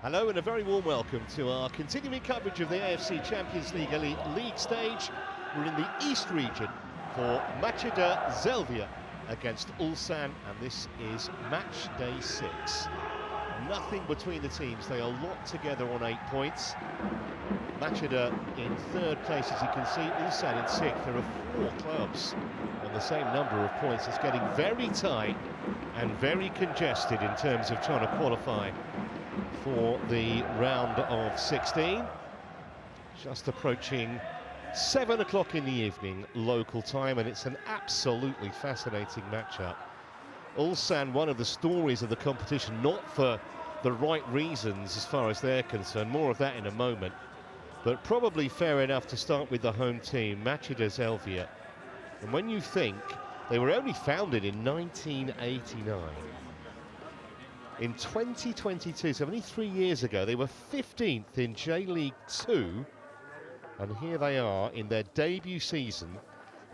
Hello and a very warm welcome to our continuing coverage of the AFC Champions League Elite League stage. We're in the East region for Machida Zelvia against Ulsan, and this is match day 6. Nothing between the teams, they are locked together on 8 points. Machida in 3rd place, as you can see, Ulsan in 6th. There are 4 clubs on the same number of points. It's getting very tight and very congested in terms of trying to qualify for the round of 16. Just approaching 7 o'clock in the evening local time, and it's an absolutely fascinating matchup. Ulsan, one of the stories of the competition, not for the right reasons as far as they're concerned, more of that in a moment, but probably fair enough to start with the home team, Machida Zelvia. And when you think they were only founded in 1989, in 2022, so only 3 years ago, they were 15th in J-League 2, and here they are in their debut season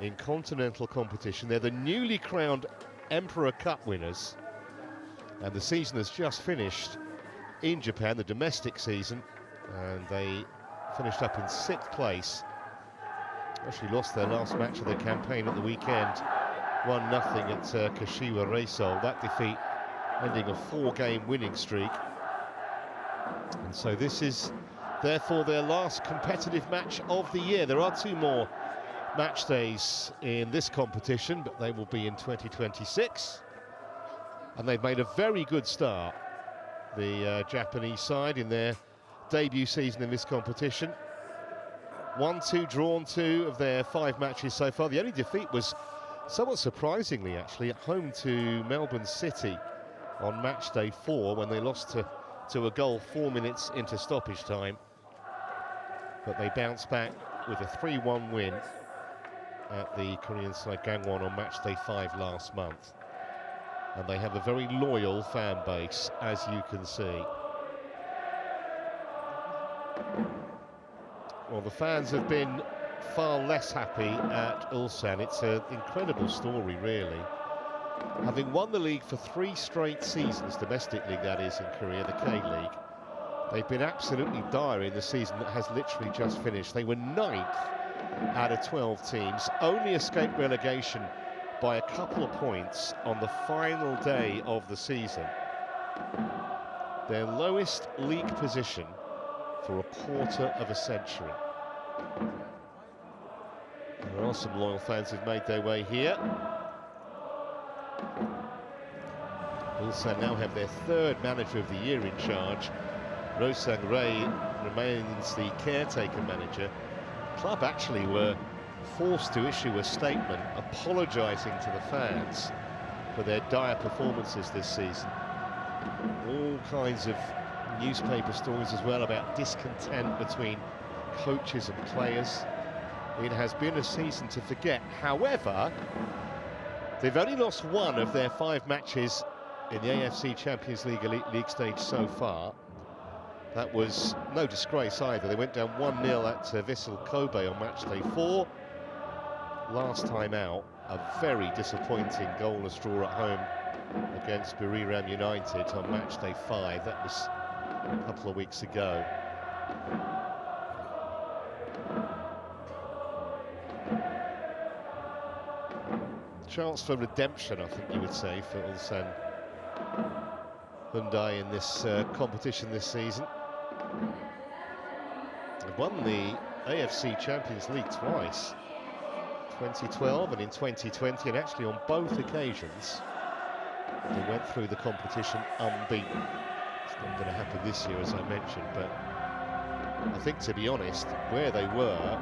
in continental competition. They're the newly crowned Emperor Cup winners, and the season has just finished in Japan, the domestic season, and they finished up in 6th place. Actually lost their last match of their campaign at the weekend, 1-0 at Kashiwa Reysol. That defeat ending a 4-game winning streak. And so this is therefore their last competitive match of the year. There are 2 more match days in this competition, but they will be in 2026. And they've made a very good start, the Japanese side, in their debut season in this competition. 1-2 drawn 2 of their 5 matches so far. The only defeat was, somewhat surprisingly actually, at home to Melbourne City on match day 4, when they lost to a goal 4 minutes into stoppage time. But they bounced back with a 3-1 win at the Korean side Gangwon on match day 5 last month. And they have a very loyal fan base, as you can see. Well, the fans have been far less happy at Ulsan. It's an incredible story, really. Having won the league for 3 straight seasons, domestic league that is, in Korea, the K-League, they've been absolutely dire in the season that has literally just finished. They were 9th out of 12 teams, only escaped relegation by a couple of points on the final day of the season. Their lowest league position for a quarter of a century. There are some loyal fans who've made their way here. Ulsan now have their 3rd manager of the year in charge. Ray remains the caretaker manager. The club actually were forced to issue a statement apologising to the fans for their dire performances this season. All kinds of newspaper stories as well about discontent between coaches and players. It has been a season to forget. However, they've only lost 1 of their 5 matches in the AFC Champions League Elite League stage so far. That was no disgrace either. They went down 1-0 at Vissel Kobe on match day 4. Last time out, a very disappointing goalless draw at home against Buriram United on match day 5. That was a couple of weeks ago. Chance for redemption, I think you would say, for Ulsan Hyundai in this competition this season. They've won the AFC Champions League twice, 2012 and in 2020, and actually on both occasions they went through the competition unbeaten. It's not going to happen this year, as I mentioned, but I think, to be honest, where they were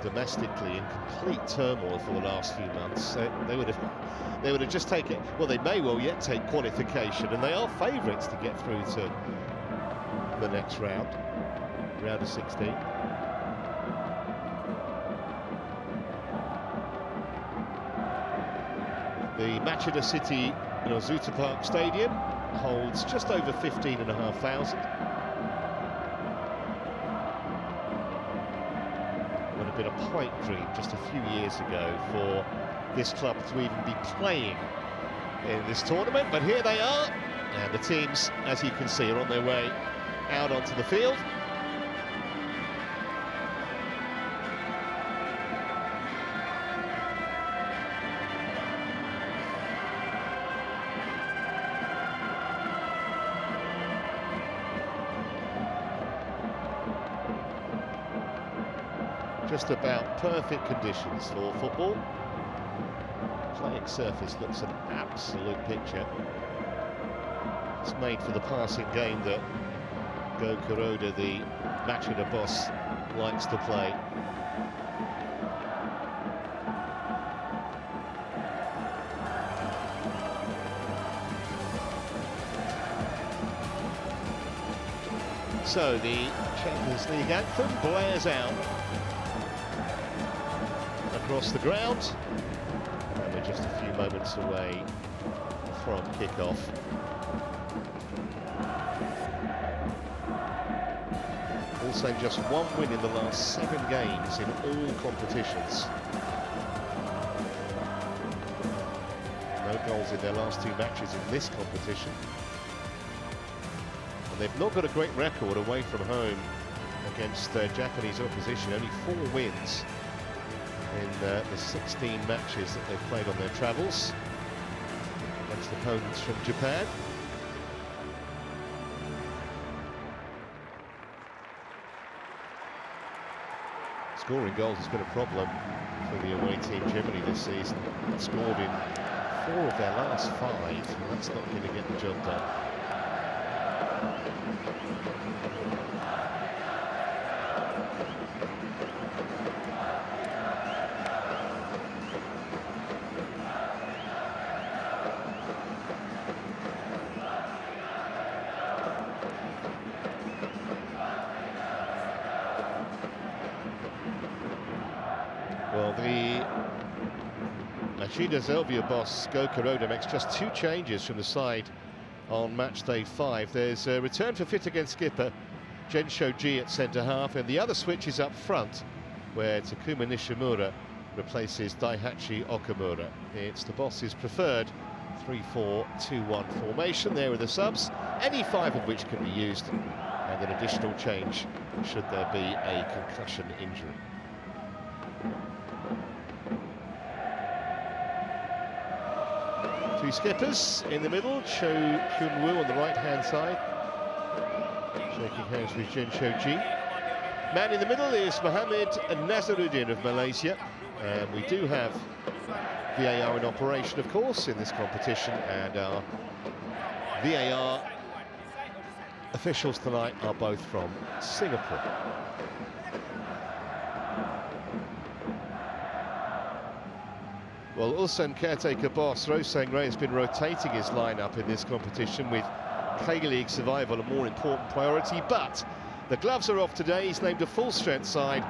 domestically in complete turmoil for the last few months, they would have just taken, well, they may well yet take qualification, and they are favourites to get through to the next round of 16. The Machida City Nozuta Park Stadium holds just over 15,500. Would have been a pipe dream just a few years ago for this club to even be playing in this tournament, but here they are, And the teams, as you can see, are on their way out onto the field. Just about perfect conditions for football. Playing surface looks an absolute picture. It's made for the passing game that Go Kuroda, the Machida boss, likes to play. So the Champions League anthem blares out across the ground, and we're just a few moments away from kick-off. Also just one win in the last 7 games in all competitions. No goals in their last 2 matches in this competition. And they've not got a great record away from home against their Japanese opposition, only 4 wins in the 16 matches that they've played on their travels against opponents from Japan. Scoring goals has been a problem for the away team generally this season. Scored in 4 of their last 5, and that's not going to get the job done. Well, the Machida Zelvia boss, Go Kuroda, makes just 2 changes from the side on match day 5. There's a return for fit-again skipper Jensho Ji at centre-half, and the other switch is up front, where Takuma Nishimura replaces Daihachi Okamura. It's the boss's preferred 3-4-2-1 formation. There are the subs, any 5 of which can be used, and an additional change should there be a concussion injury. Two skippers in the middle, Cho Hyun-woo on the right-hand side, shaking hands with Jensho Ji. Man in the middle is Mohamed Nazaruddin of Malaysia, and we do have VAR in operation, of course, in this competition, and our VAR officials tonight are both from Singapore. Well, Ulsan caretaker boss Rosang Ray has been rotating his lineup in this competition, with K-League survival a more important priority, but the gloves are off today. He's named a full-strength side,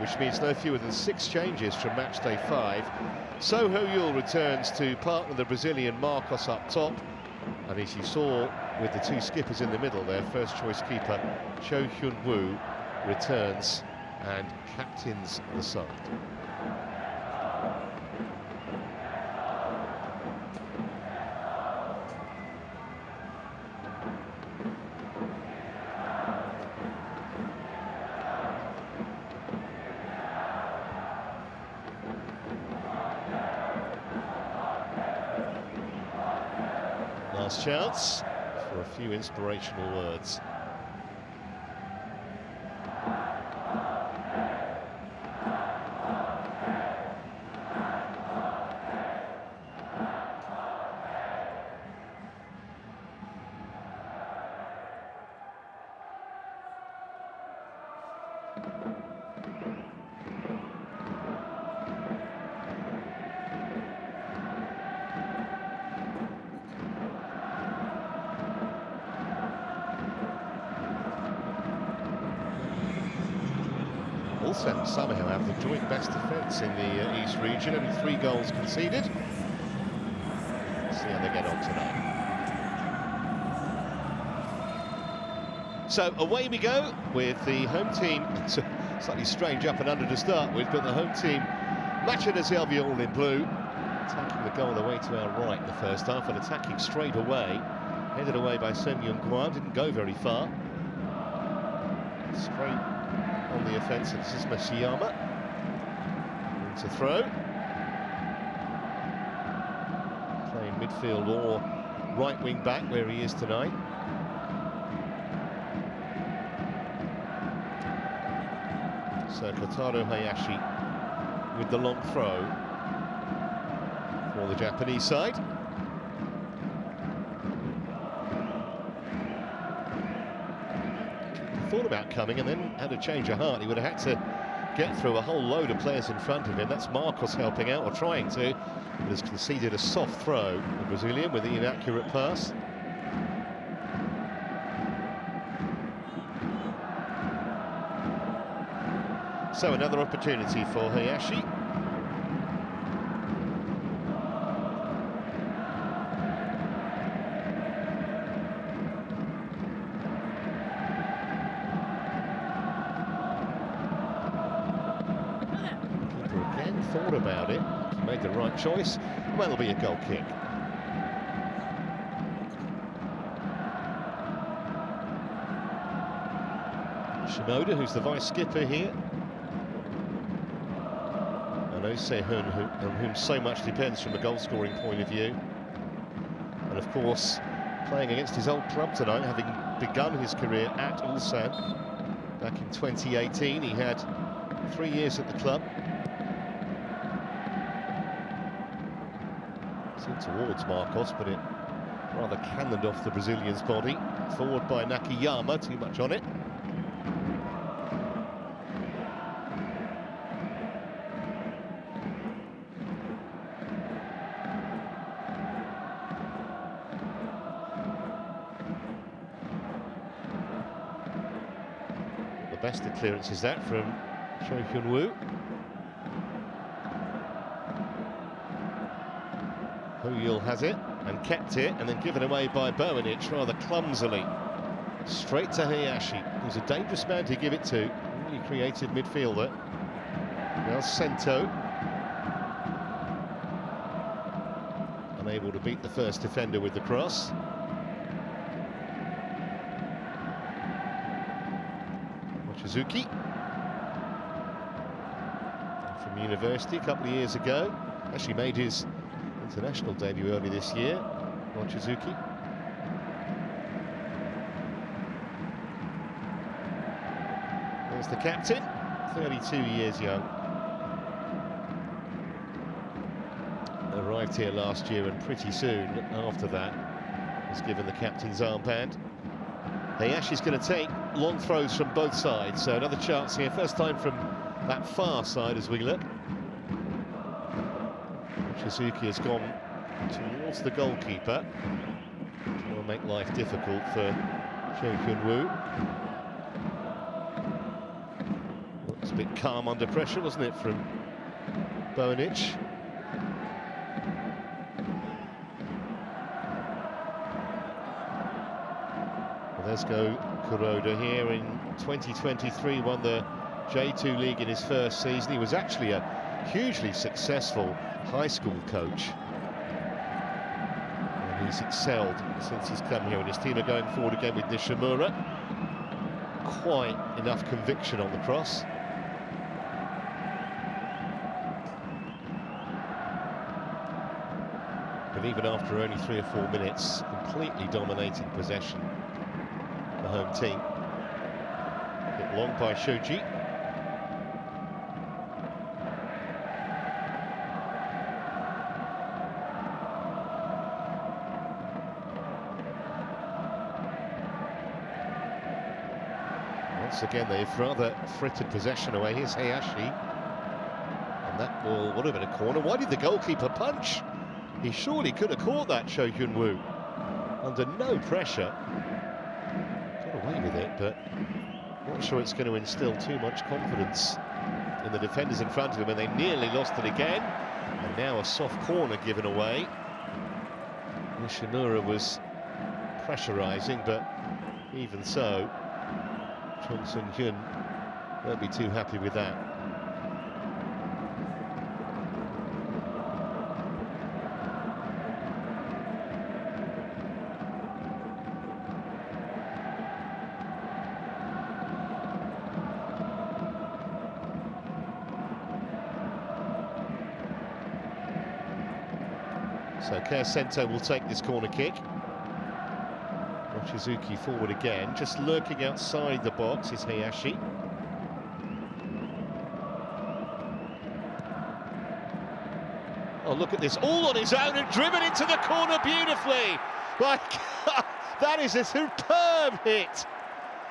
which means no fewer than 6 changes from match day 5. So Ho-Yul returns to partner the Brazilian Marcos up top, and as you saw with the 2 skippers in the middle, their first-choice keeper Cho Hyun-woo returns and captains the side. Last chance for a few inspirational words. Ulsan somehow have the joint best defence in the East region, only 3 goals conceded. Let's see how they get on tonight. So away we go with the home team. It's slightly strange up and under to start with, but the home team, Machida Zelvia all in blue, attacking the goal away to our right in the first half and attacking straight away Headed away by Son Young-Guan, didn't go very far. Straight on the offensive, this is Machida. To throw. Playing midfield or right wing back where he is tonight. So Kotaro Hayashi with the long throw for the Japanese side. Thought about coming and then had a change of heart. He would have had to get through a whole load of players in front of him. That's Marcos helping out, or trying to, but has conceded a soft throw. The Brazilian with the inaccurate pass. So another opportunity for Hayashi. Thought about it, made the right choice. Well, it'll be a goal kick. Shimoda, who's the vice skipper here, and Osehun, on whom so much depends from a goal-scoring point of view, and of course playing against his old club tonight, having begun his career at Ulsan back in 2018. He had 3 years at the club. Towards Marcos, but it rather cannoned off the Brazilian's body. Forward by Nakayama, too much on it. The best of clearance is that from Cho Hyun-woo. Huyul has it and kept it, and then given away by Bowanic rather clumsily. Straight to Hayashi, who's a dangerous man to give it to. Really creative midfielder. Now Sento. Unable to beat the first defender with the cross. Mochizuki. From university a couple of years ago. Actually made his international debut early this year, Mochizuki. There's the captain, 32 years young. Arrived here last year and pretty soon after that was given the captain's armband. Hayashi's going to take long throws from both sides, so another chance here, first time from that far side as we look. Suzuki has gone towards the goalkeeper. Trying to make life difficult for Cho Hyun-woo. Looks a bit calm under pressure, wasn't it, from Bowanic? Let's-go Kuroda here in 2023, won the J2 League in his first season. He was actually a hugely successful high school coach, and he's excelled since he's come here, and his team are going forward again with Nishimura. Quite enough conviction on the cross. But even after only 3 or 4 minutes, completely dominating possession, the home team. Hit long by Shoji. Once again, they've rather frittered possession away. Here's Hayashi. And that ball, what a bit of corner. Why did the goalkeeper punch? He surely could have caught that, Cho Hyun-woo. Under no pressure. Got away with it, but not sure it's going to instill too much confidence in the defenders in front of him, and they nearly lost it again. And now a soft corner given away. Nishimura was pressurising, but even so, Chung Sung-hyun won't be too happy with that. So Sento will take this corner kick. Mochizuki forward again, just lurking outside the box is Hayashi. Oh, look at this, all on his own and driven into the corner beautifully. My God, that is a superb hit.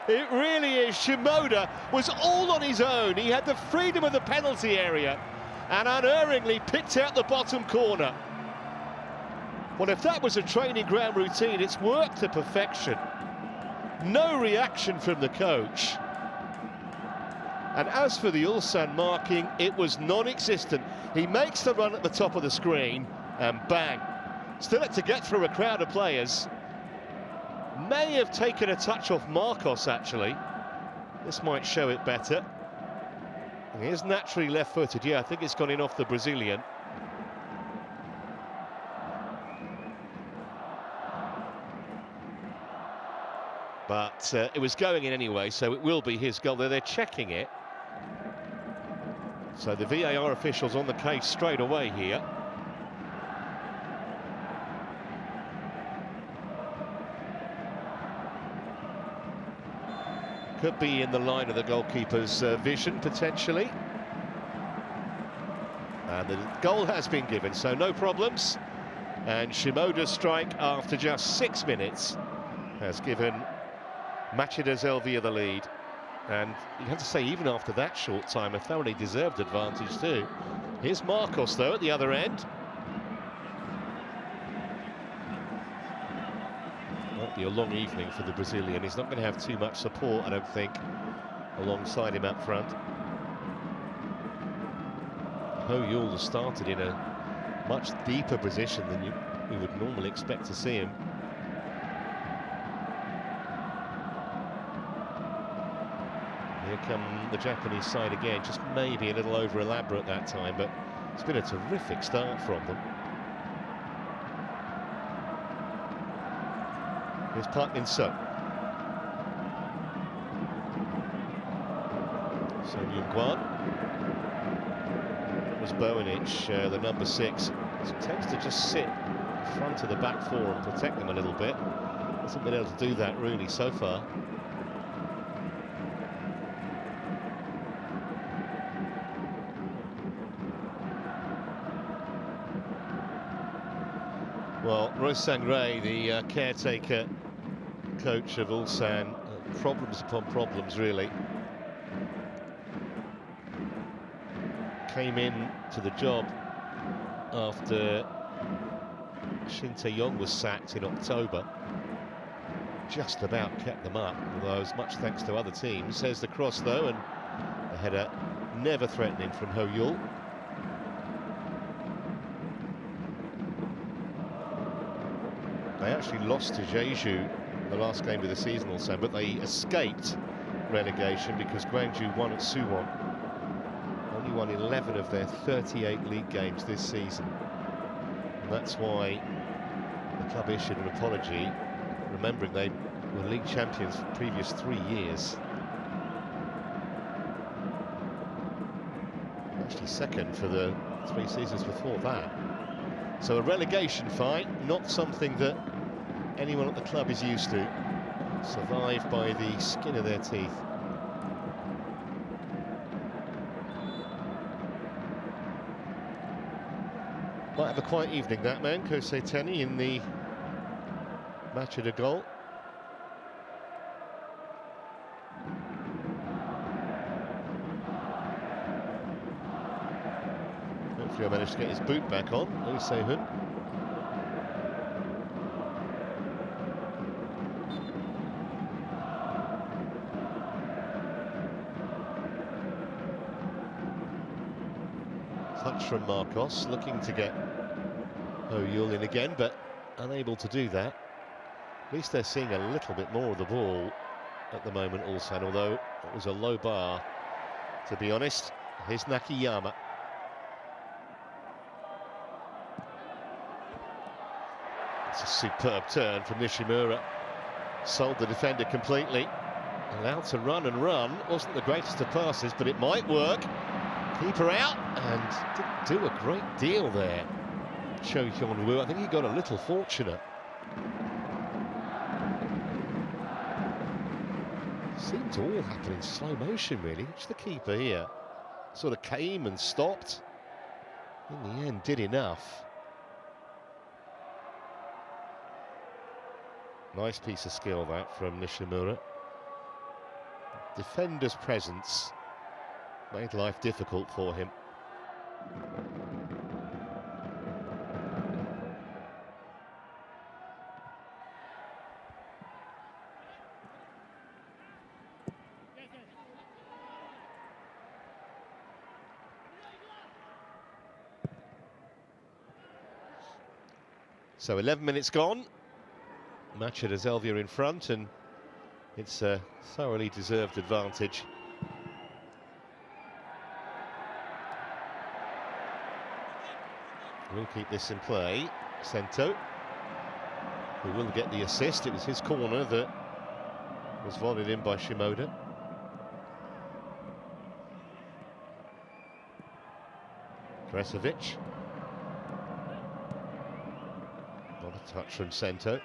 It really is. Shimoda was all on his own. He had the freedom of the penalty area and unerringly picked out the bottom corner. Well, if that was a training ground routine, it's worked to perfection. No reaction from the coach. And as for the Ulsan marking, it was non-existent. He makes the run at the top of the screen, and bang. Still had to get through a crowd of players. May have taken a touch off Marcos, actually. This might show it better. He is naturally left-footed. Yeah, I think it's gone in off the Brazilian. But it was going in anyway, so it will be his goal. They're checking it. So the VAR officials on the case straight away here. Could be in the line of the goalkeeper's vision, potentially. And the goal has been given, so no problems. And Shimoda's strike after just 6 minutes has given Machida Zelvia the lead. And you have to say, even after that short time, a thoroughly deserved advantage too. Here's Marcos, though, at the other end. Might be a long evening for the Brazilian. He's not going to have too much support, I don't think, alongside him up front. Ho Yul has started in a much deeper position than you would normally expect to see him. Here come the Japanese side again, just maybe a little over elaborate that time, but it's been a terrific start from them. Here's Park In-suk. So Young-Kwan. It was Bowenich, the number 6. He tends to just sit in front of the back four and protect them a little bit. Hasn't been able to do that really so far. Well, Royce Sangre, the caretaker coach of Ulsan, problems upon problems, really. Came in to the job after Shin Tae-yong was sacked in October. Just about kept them up, although as much thanks to other teams. There's the cross, though, and the header never threatening from Ho Yul. They actually lost to Jeju the last game of the season also, but they escaped relegation because Gwangju won at Suwon. Only won 11 of their 38 league games this season. And that's why the club issued an apology, remembering they were league champions for the previous 3 years. Actually second for the 3 seasons before that. So a relegation fight, not something that anyone at the club is used to. Survived by the skin of their teeth. Might have a quiet evening, that man, Kosei Teni, in the Machida goal. Hopefully I managed to get his boot back on, Lee Se-hun. Touch from Marcos, looking to get Ho Yul in again, but unable to do that. At least they're seeing a little bit more of the ball at the moment, Ulsan, although it was a low bar, to be honest. Here's Nakayama. It's a superb turn from Nishimura. Sold the defender completely. Allowed to run and run. Wasn't the greatest of passes, but it might work. Keeper out, and didn't do a great deal there. Cho Hyun-woo. I think he got a little fortunate. Seemed to all happen in slow motion, really. Which the keeper here sort of came and stopped. In the end, did enough. Nice piece of skill, that, from Nishimura. Defender's presence made life difficult for him. So 11 minutes gone. Machida Zelvia in front, and it's a thoroughly deserved advantage. We'll keep this in play. Sento, who will get the assist. It was his corner that was volleyed in by Shimoda. Kresovic. Another touch from Sento.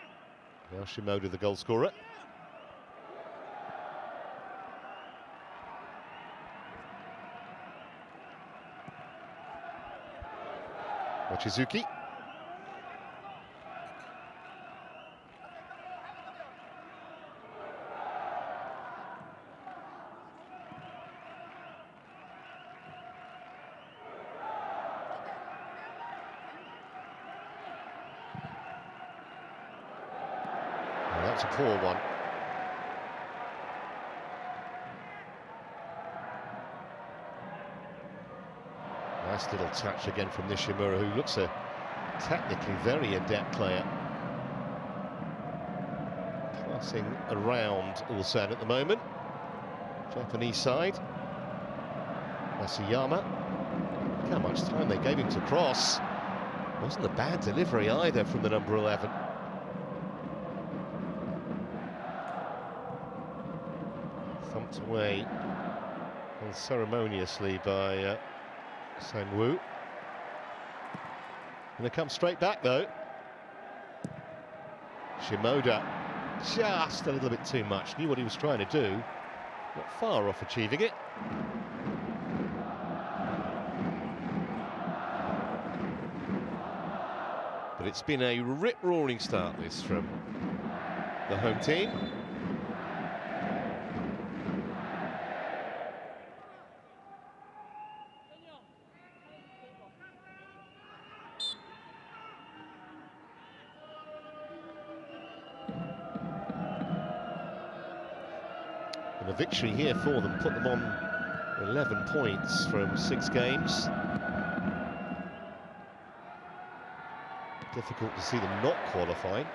Now Shimoda, the goal scorer. Mochizuki. That's a poor one. Nice little touch again from Nishimura, who looks a technically very adept player. Passing around Ulsan at the moment. Japanese side. Masayama. Look how much time they gave him to cross. Wasn't a bad delivery either from the number 11. Thumped away unceremoniously by Sang-woo. And they come straight back though. Shimoda, just a little bit too much. Knew what he was trying to do. Not far off achieving it. But it's been a rip-roaring start, this, from the home team. And a victory here for them put them on 11 points from 6 games. Difficult to see them not qualifying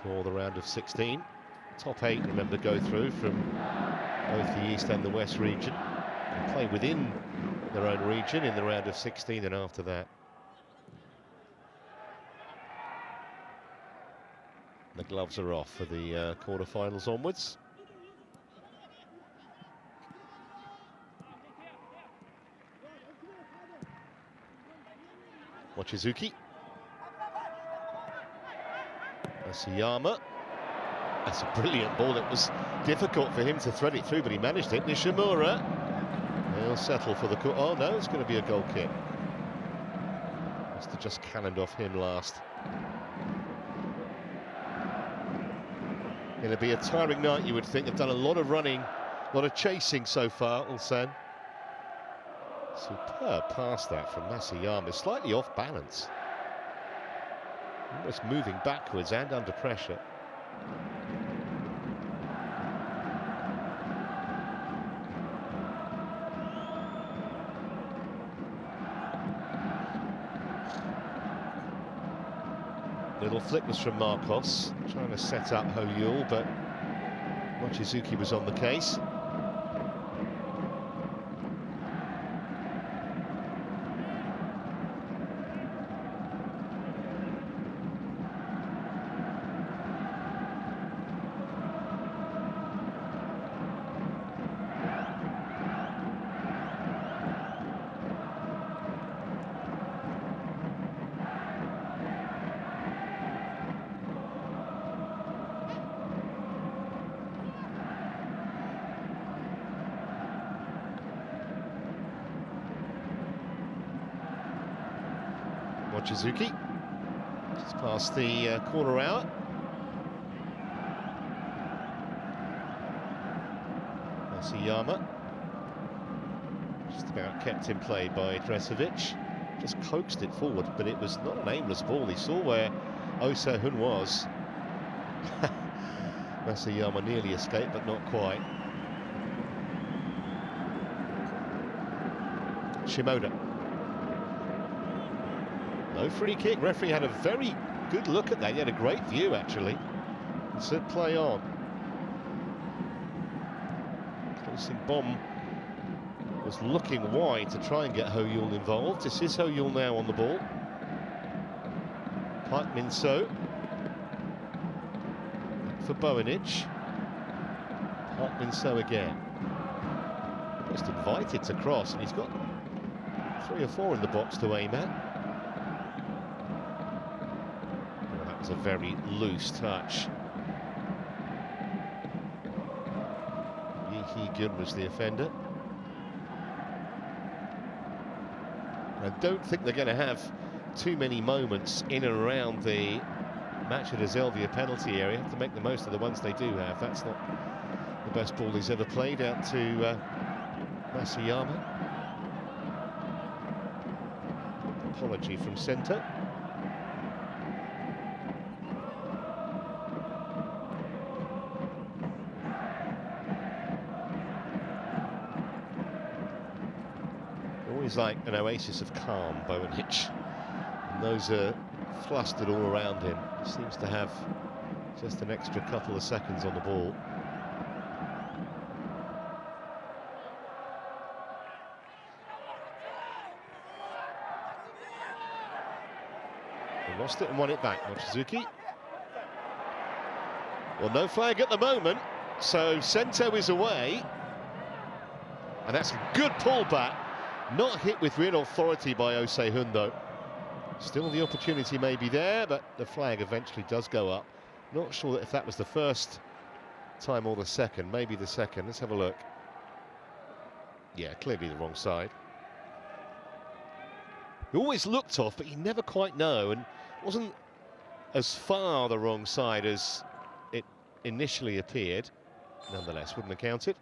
for the round of 16. Top 8, remember, go through from both the East and the West region and play within their own region in the round of 16 and after that. The gloves are off for the quarterfinals onwards. Mochizuki. Masayama. That's a brilliant ball. It was difficult for him to thread it through, but he managed it. Nishimura. He'll settle for the... Oh, no, it's going to be a goal kick. Must have just cannoned off him last. It'll be a tiring night, you would think. They've done a lot of running, a lot of chasing so far, Ulsan. Superb pass that from Masayama, slightly off balance. Almost moving backwards and under pressure. Little flick was from Marcos, trying to set up Ho-Yul, but Mochizuki was on the case. Mochizuki. Just past the corner out. Masayama. Just about kept in play by Dresovic. Just coaxed it forward, but it was not an aimless ball. He saw where Oh Se-hun was. Masayama nearly escaped, but not quite. Shimoda. No free kick. Referee had a very good look at that. He had a great view, actually, and said play on. Closing bomb was looking wide to try and get Ho Yul involved. This is Ho Yul now on the ball. Park Min-so for Boenic. Park Min-so again. Just invited to cross, and he's got 3 or 4 in the box to aim at. Oh, that was a very loose touch. Yi Hee-gyun was the offender. I don't think they're going to have too many moments in and around the Machida Zelvia penalty area. Have to make the most of the ones they do have. That's not the best ball he's ever played out to Masayama. Apology from centre. Always like an oasis of calm, Boenic. And those are flustered all around him. He seems to have just an extra couple of seconds on the ball. They lost it and won it back, Mochizuki. Well, no flag at the moment, so Sento is away. And that's a good pullback. Not hit with real authority by Oh Se-hun, though. Still the opportunity may be there, but the flag eventually does go up. Not sure that if that was the first time or the second. Maybe the second. Let's have a look. Yeah, clearly the wrong side. He always looked off, but you never quite know, and wasn't as far the wrong side as it initially appeared. Nonetheless, wouldn't have counted.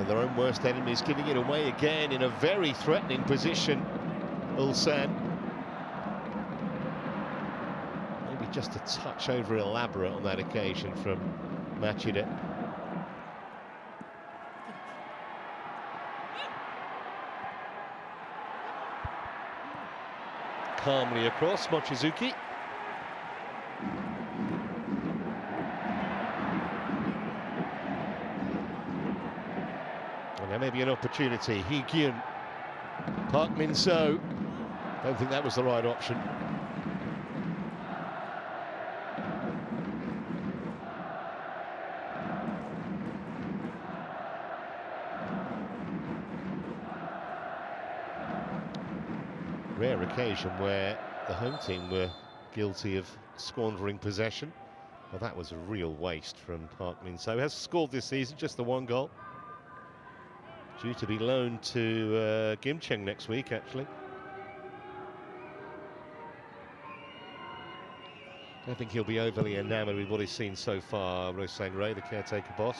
Their own worst enemies, giving it away again in a very threatening position. Ulsan. Maybe just a touch over elaborate on that occasion from Machida. Calmly across, Mochizuki. There may be an opportunity. Hee-gyun, Park Min-so. Don't think that was the right option. Rare occasion where the home team were guilty of squandering possession. Well, that was a real waste from Park Min-so. Has scored this season, just the 1 goal. Due to be loaned to Gimcheong next week, actually. I don't think he'll be overly enamoured with what he's seen so far, Rosang Ray, the caretaker boss.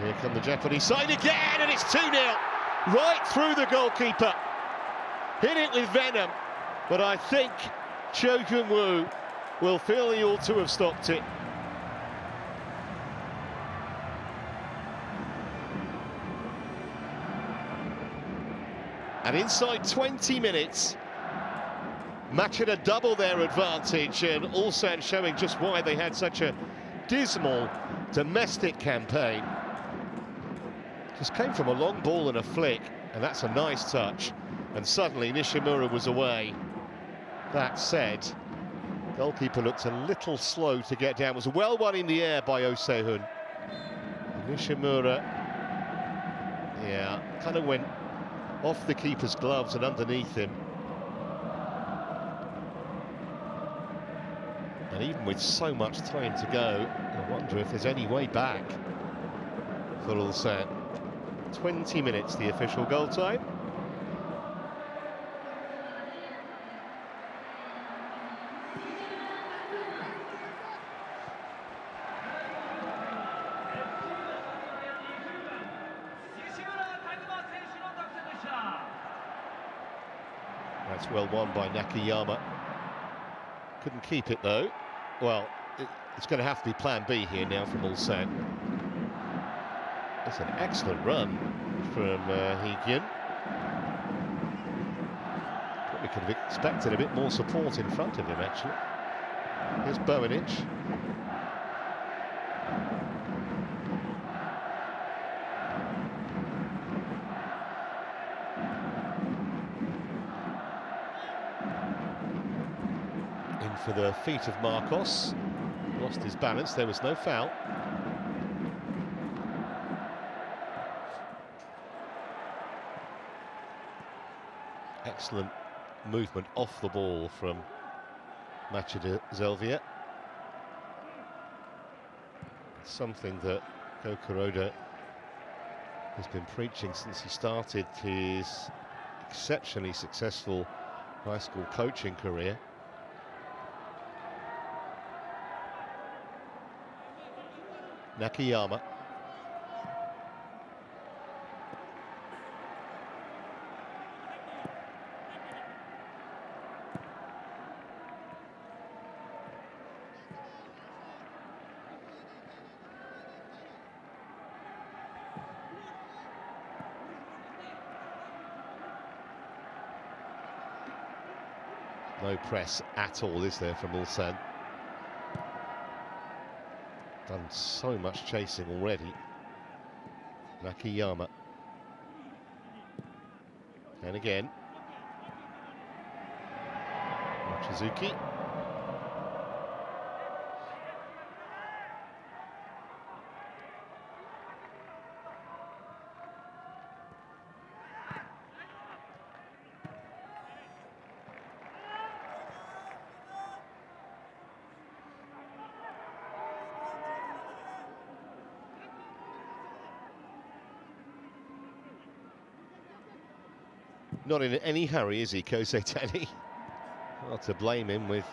Here come the Japanese side again, and it's 2-0. Right through the goalkeeper. Hit it with venom, but I think Cho Kyung-woo will feel he ought to have stopped it. And inside 20 minutes, Machida double their advantage, and Ulsan showing just why they had such a dismal domestic campaign. Just came from a long ball and a flick, and that's a nice touch. And suddenly Nishimura was away. That said, goalkeeper looked a little slow to get down. It was well won in the air by Osehun. Nishimura, yeah, kind of went off the keeper's gloves and underneath him. And even with so much time to go, I wonder if there's any way back for Ulsan. 20 minutes, the official goal time. That's well won by Nakayama. Couldn't keep it though. Well, it's going to have to be plan B here now from Ulsan. It's an excellent run from Hee-Kyun. Probably could have expected a bit more support in front of him, actually. Here's Bowenich. In for the feet of Marcos. Lost his balance, there was no foul. Excellent movement off the ball from Machida Zelvia. Something that Go Kuroda has been preaching since he started his exceptionally successful high school coaching career. Nakayama. No press at all, is there, from Ulsan? Done so much chasing already. Nakayama. And again. Mochizuki. Not in any hurry, is he, Kosetani? Not to blame him with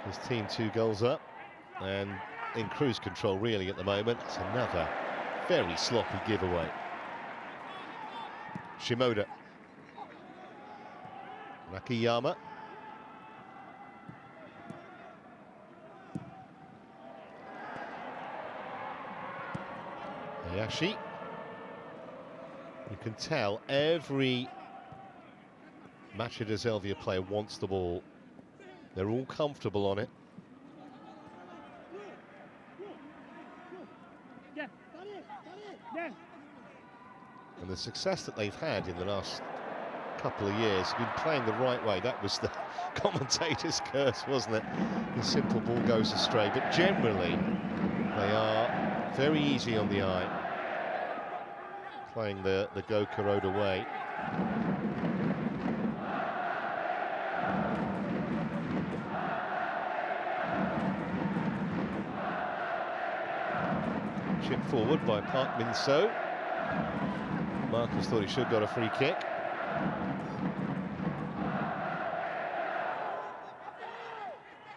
his team 2 goals up and in cruise control really at the moment. It's another very sloppy giveaway. Shimoda. Nakayama. Hayashi. You can tell every Machida Zelvia player wants the ball. They're all comfortable on it. And the success that they've had in the last couple of years have been playing the right way. That was the commentator's curse, wasn't it? The simple ball goes astray. But generally, they are very easy on the eye, playing the Go Kuroda way. Chip forward by Park Min-so. Marcus thought he should have got a free kick.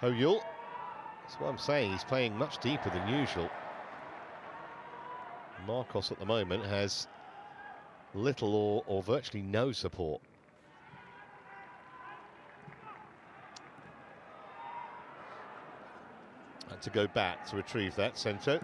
Ho-Yul. That's what I'm saying, he's playing much deeper than usual. Marcos at the moment has little or virtually no support. Had to go back to retrieve that, Sento.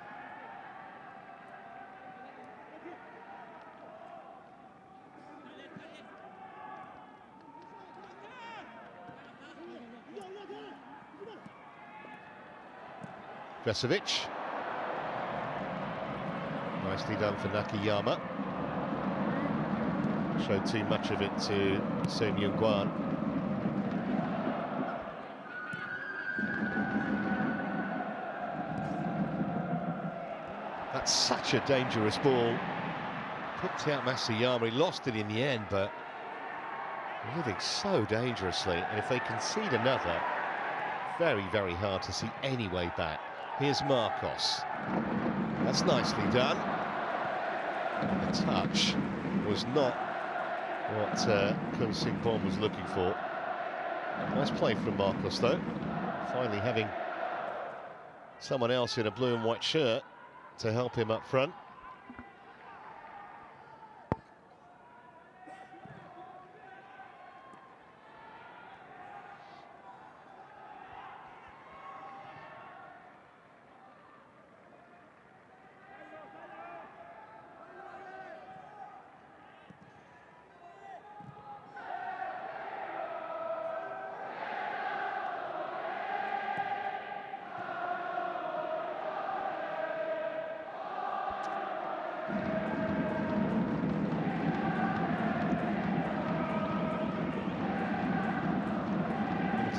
Vesovic. Nicely done for Nakayama. Showed too much of it to Sun Young-Guan. That's such a dangerous ball. Picked out Masayama, he lost it in the end, but living so dangerously. And if they concede another, very, very hard to see any way back. Here's Marcos. That's nicely done. The touch was not what Kun Sing Bon was looking for. Nice play from Marcos, though. Finally having someone else in a blue and white shirt to help him up front.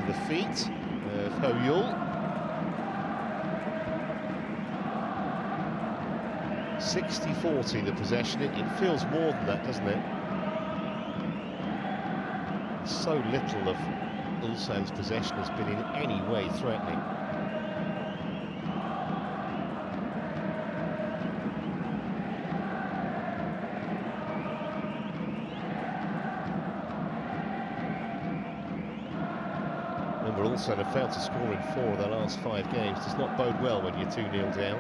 The feet of Ho Yul. 60-40 the possession. It feels more than that, doesn't it? So little of Ulsan's possession has been in any way threatening. Ulsan have failed to score in 4 of their last 5 games. Does not bode well when you're 2-0 down.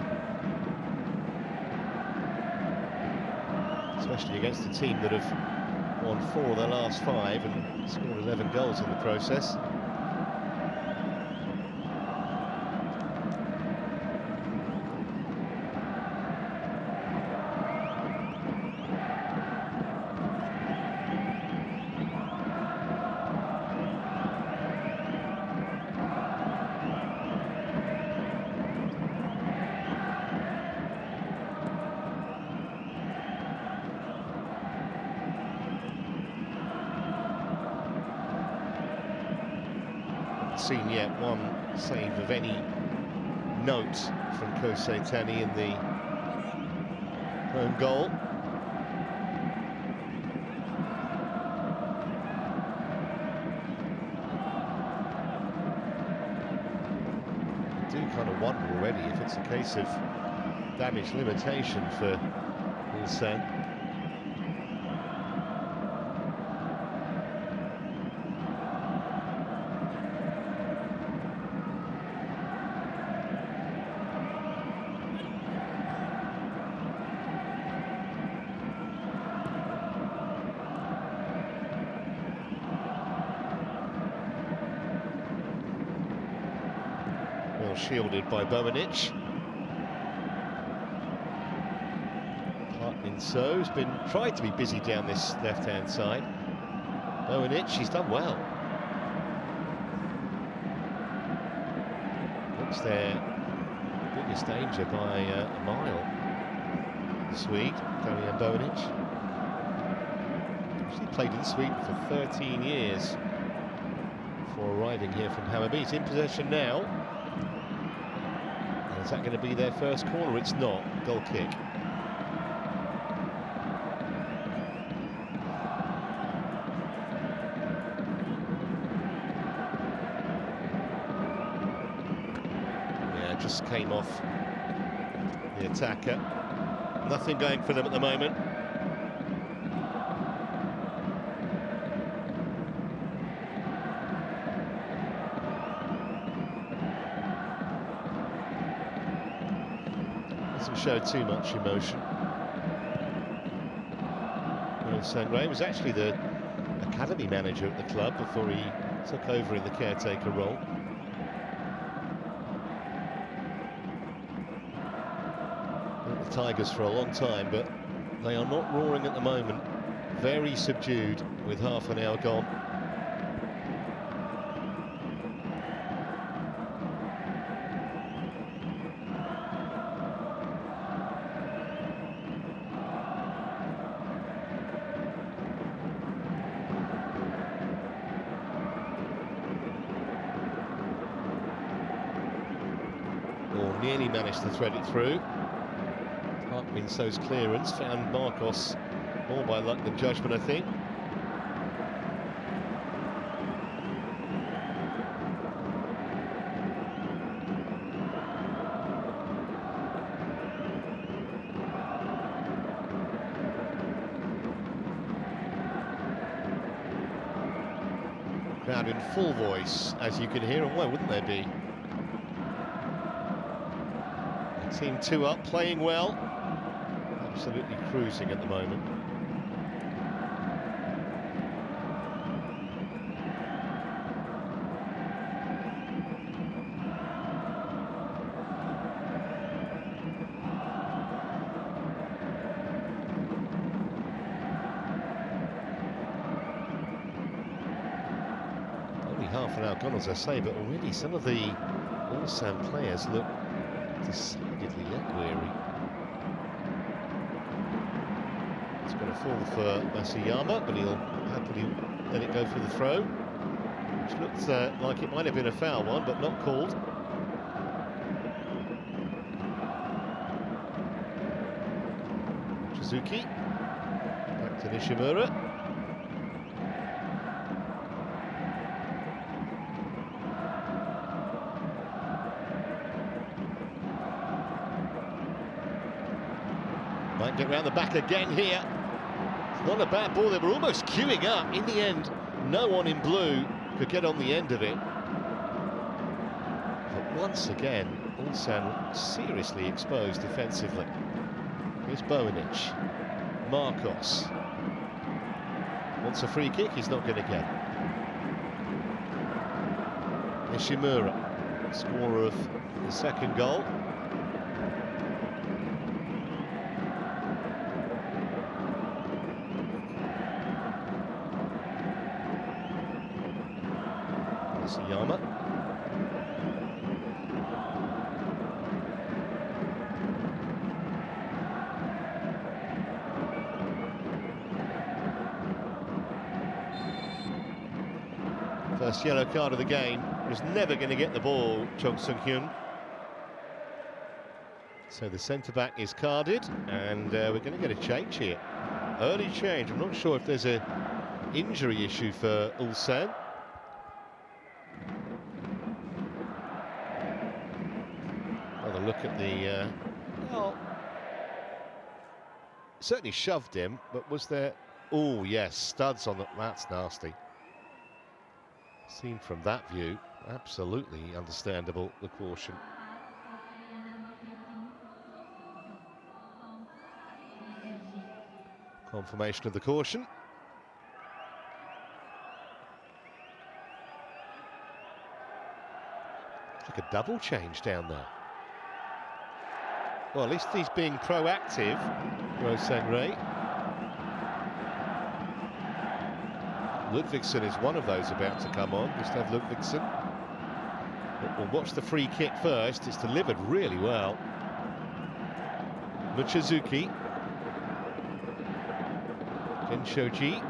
Especially against a team that have won 4 of their last 5 and scored 11 goals in the process. Seen yet one save of any note from Kosei Tani in the home goal. I do kind of wonder already if it's a case of damage limitation for Ulsan. Shielded by Bowanic. Park Min-so's been tried to be busy down this left-hand side. Bowanic, she's done well. Looks their biggest danger by a mile. The Swede, Darian Bowanic. She played in Sweden for 13 years before arriving here from Hammarby. It's in possession now. Is that going to be their first corner? It's not. Goal kick. Yeah, just came off the attacker. Nothing going for them at the moment. Showed too much emotion. Sangre was actually the academy manager at the club before he took over in the caretaker role. The Tigers for a long time, but they are not roaring at the moment. Very subdued with half an hour gone. or nearly managed to thread it through. Park Min-so's clearance found Marcos more by luck than judgment, I think. Crowd in full voice, as you can hear, and why wouldn't there be? Team 2 up, playing well, absolutely cruising at the moment. Only half an hour gone, as I say, but already some of the Ulsan players look decidedly leg-weary. It's going to fall for Masayama, but he'll happily let it go for the throw, which looked like it might have been a foul one, but not called. Shizuki, back to Nishimura. Might get round the back again here. It's not a bad ball. They were almost queuing up. In the end, no one in blue could get on the end of it. But once again, Ulsan seriously exposed defensively. Here's Bojanic. Marcos. Wants a free kick, he's not going to get it. Nishimura, scorer of the second goal. Masayama. First yellow card of the game. Was never going to get the ball, Chong Sung-hyun. So the centre-back is carded, and we're going to get a change here. Early change. I'm not sure if there's an injury issue for Ulsan. Another look at the... well, certainly shoved him, but was there... Oh, yes, studs on the... That's nasty. Seen from that view, absolutely understandable, the caution. Confirmation of the caution. It's like a double change down there. Well, at least he's being proactive, Rosen Ray. Ludvigsson is one of those about to come on. Gustav Ludvigsson. But we'll watch the free kick first. It's delivered really well. Muchizuki. Kenshoji.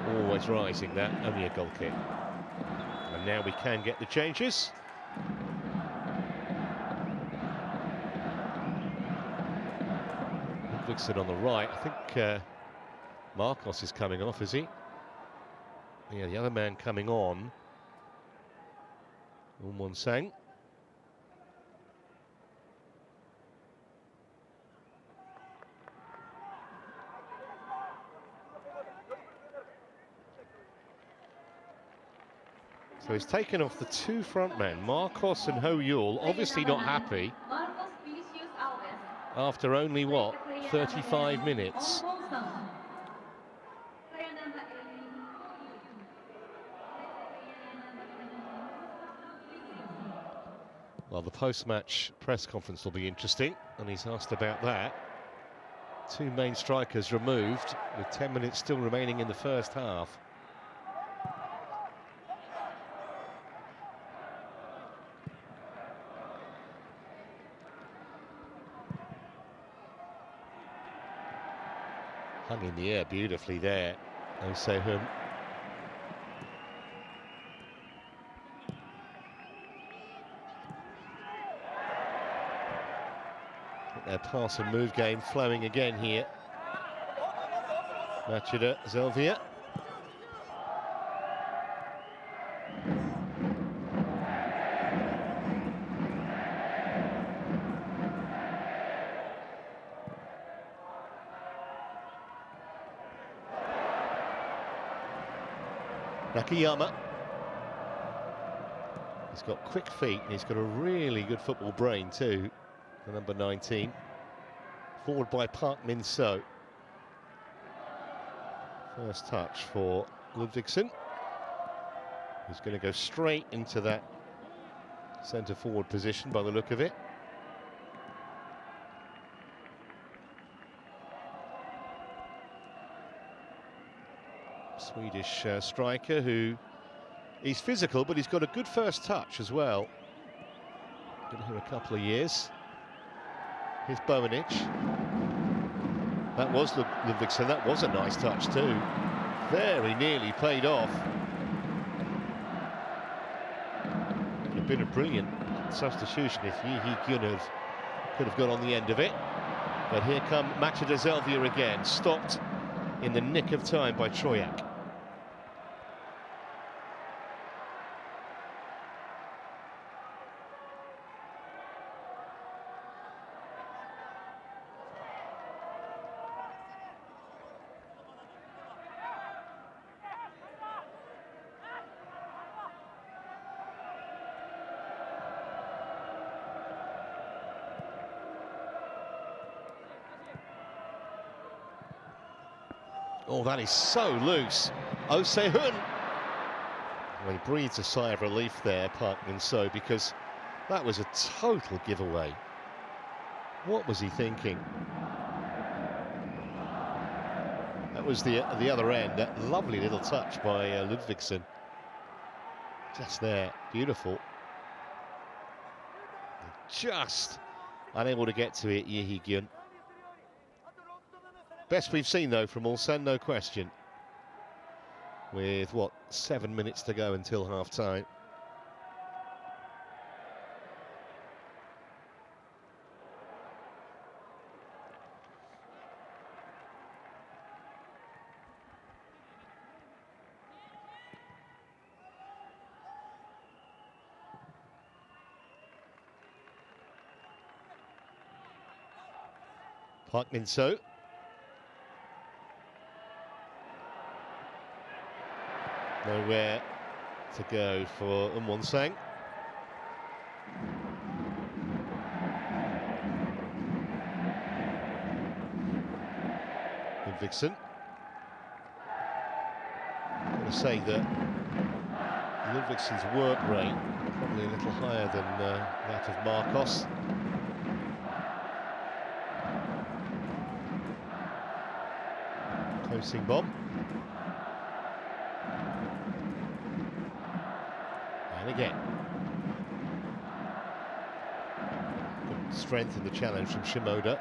Always rising, that. Only a goal kick. And now we can get the changes. Ludvigsson on the right. I think Marcos is coming off, is he? Yeah, the other man coming on. Sang. So he's taken off the two front men, Marcos and Ho Yul, obviously not happy. After only, what, 35 minutes? Well, the post-match press conference will be interesting, and he's asked about that. Two main strikers removed, with 10 minutes still remaining in the first half. Hung in the air beautifully there, Osehun. Their pass and move game flowing again here. Machida Zelvia. Nakayama. He's got quick feet and he's got a really good football brain too, the number 19. Forward by Park Min-so. First touch for Ludvigsson. He's going to go straight into that centre forward position by the look of it. Swedish striker who he's physical, but he's got a good first touch as well. Been here a couple of years. Here's Bowanic. That was Ludvigsson. That was a nice touch too. Very nearly paid off. Would have been a brilliant substitution if Yi Hee-gyun could have got on the end of it. But here come Machida Zelvia again, stopped in the nick of time by Troyak. Oh, that is so loose. Osehun. Well, he breathes a sigh of relief there, Park Min-so, because that was a total giveaway. What was he thinking? That was the other end. That lovely little touch by Ludvigsson. Just there, beautiful. Just unable to get to it, Yi Hee-gyun. Best we've seen, though, from Ulsan, no question. With, what, 7 minutes to go until half-time. Park Min-so. Nowhere to go for Won-sang. Ludvigsson. I'm going to say that Ludvigsson's work rate probably a little higher than that of Marcos. Closing bomb. And again. Good strength in the challenge from Shimoda.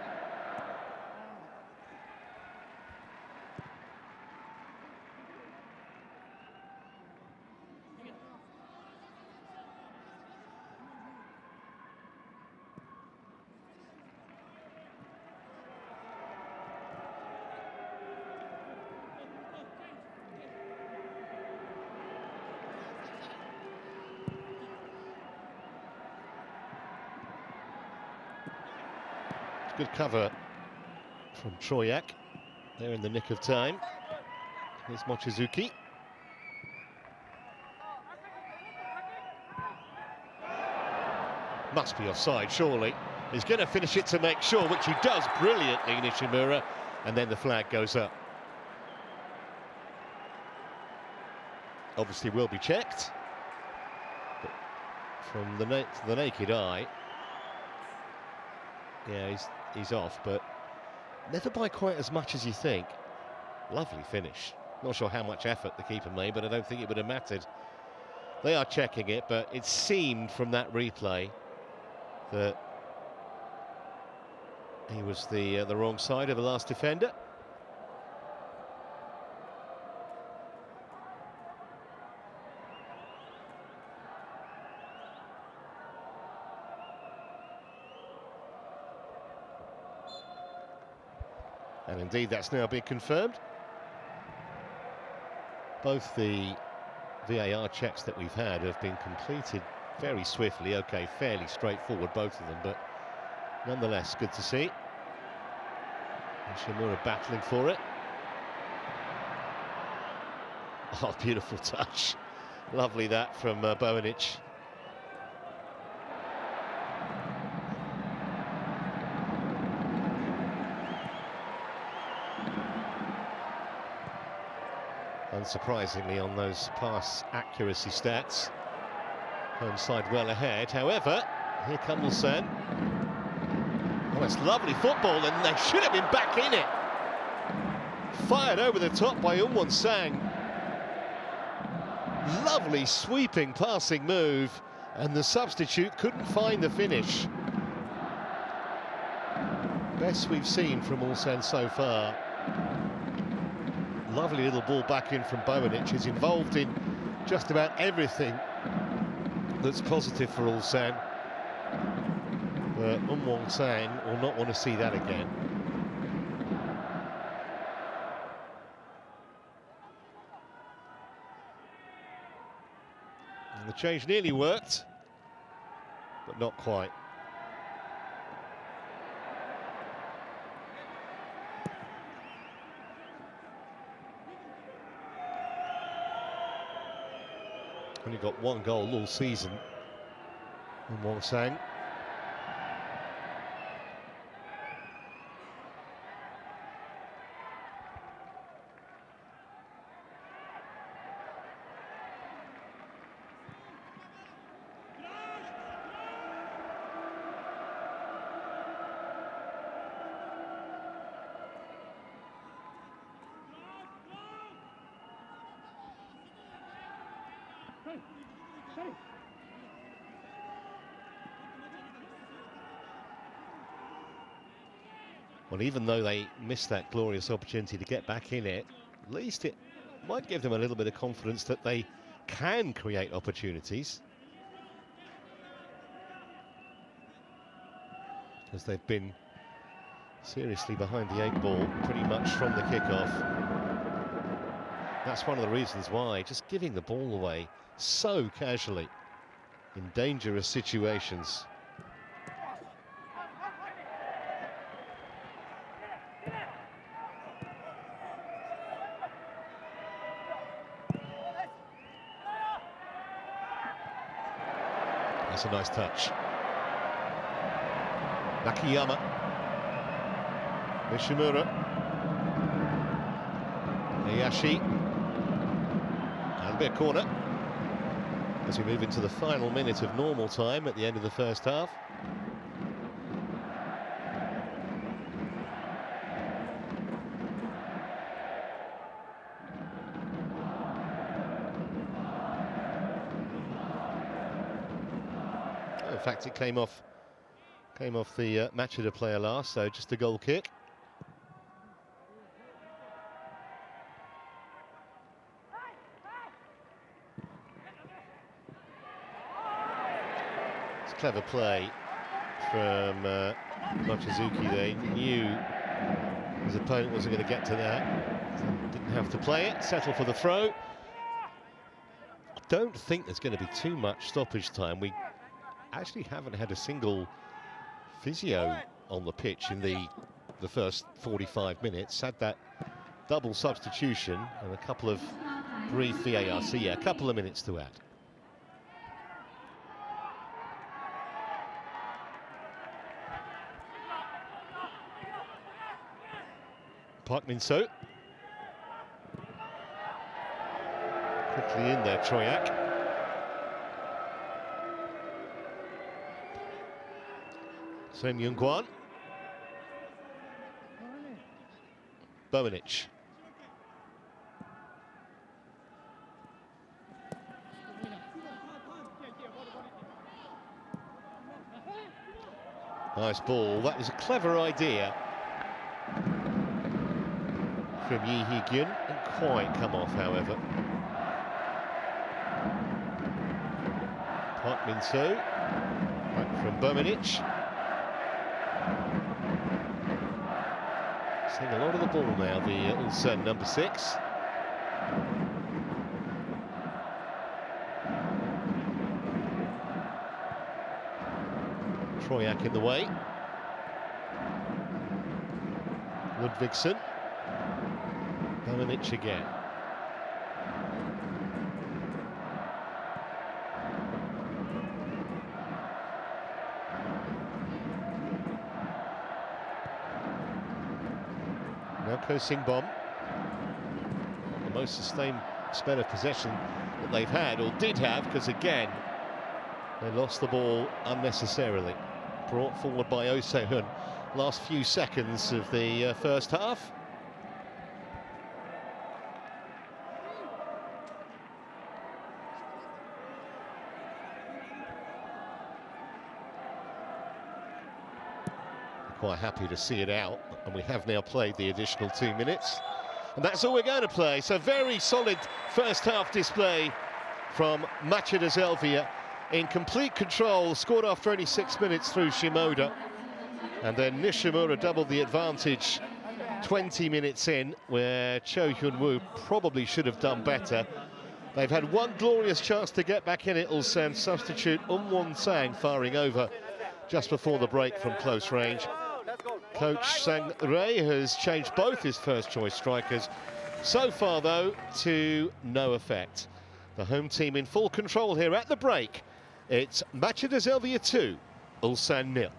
Good cover from Troyak. They're in the nick of time. Here's Mochizuki. Must be offside, surely. He's going to finish it to make sure, which he does brilliantly, Nishimura. And then the flag goes up. Obviously will be checked. But from the naked eye, yeah, he's off, but never by quite as much as you think. Lovely finish. Not sure how much effort the keeper made, but I don't think it would have mattered. They are checking it, but it seemed from that replay that he was the wrong side of the last defender. And indeed, that's now been confirmed. Both the VAR checks that we've had have been completed very swiftly. Okay, fairly straightforward, both of them, but nonetheless, good to see. Shimura battling for it. Oh, beautiful touch. Lovely that from Bojanic. Unsurprisingly, on those pass accuracy stats, home side well ahead. However, here comes Ulsan. Oh, it's lovely football, and they should have been back in it. Fired over the top by Sang. Lovely sweeping passing move, and the substitute couldn't find the finish. Best we've seen from Ulsan so far. Lovely little ball back in from Bojanic. He's involved in just about everything that's positive for Ulsan. But Sang will not want to see that again. And the change nearly worked, but not quite. Only got one goal all season, Sang. Well, even though they missed that glorious opportunity to get back in it, at least it might give them a little bit of confidence that they can create opportunities. Because they've been seriously behind the 8-ball pretty much from the kickoff. That's one of the reasons why, just giving the ball away so casually in dangerous situations. That's a nice touch. Nakayama. Nishimura. Hayashi. And a bit of corner. As we move into the final minute of normal time at the end of the first half. In fact, it came off the Machida player last, so just a goal kick. It's clever play from Mochizuki. They knew his opponent wasn't going to get to that. Didn't have to play it, settle for the throw. I don't think there's going to be too much stoppage time. We actually haven't had a single physio on the pitch in the first 45 minutes. Had that double substitution and a couple of brief VAR, so yeah, a couple of minutes to add. Park Min-seo. Quickly in there, Troyak. Same Young-Kwan. Bojanic. Nice ball. That was a clever idea from Yi Hee-gyun. Didn't quite come off, however. Park Min-seo. Back from Bojanic. Seeing a lot of the ball now, the Ulsan number 6. Troyak in the way. Ludvigsson. Balinic again. Now Singbom. The most sustained spell of possession that they've had, or did have, because again, they lost the ball unnecessarily. Brought forward by Osehun last few seconds of the first half. Quite happy to see it out, and we have now played the additional 2 minutes, and that's all we're going to play. So very solid first half display from Machida Zelvia, in complete control, scored after only 6 minutes through Shimoda, and then Nishimura doubled the advantage 20 minutes in, where Cho Hyun-woo probably should have done better. They've had one glorious chance to get back in it, Ulsan. Substitute Won-sang firing over just before the break from close range. Coach Sang Rae has changed both his first choice strikers. So far, though, to no effect. The home team in full control here at the break. It's Machida Zelvia 2, Ulsan 0.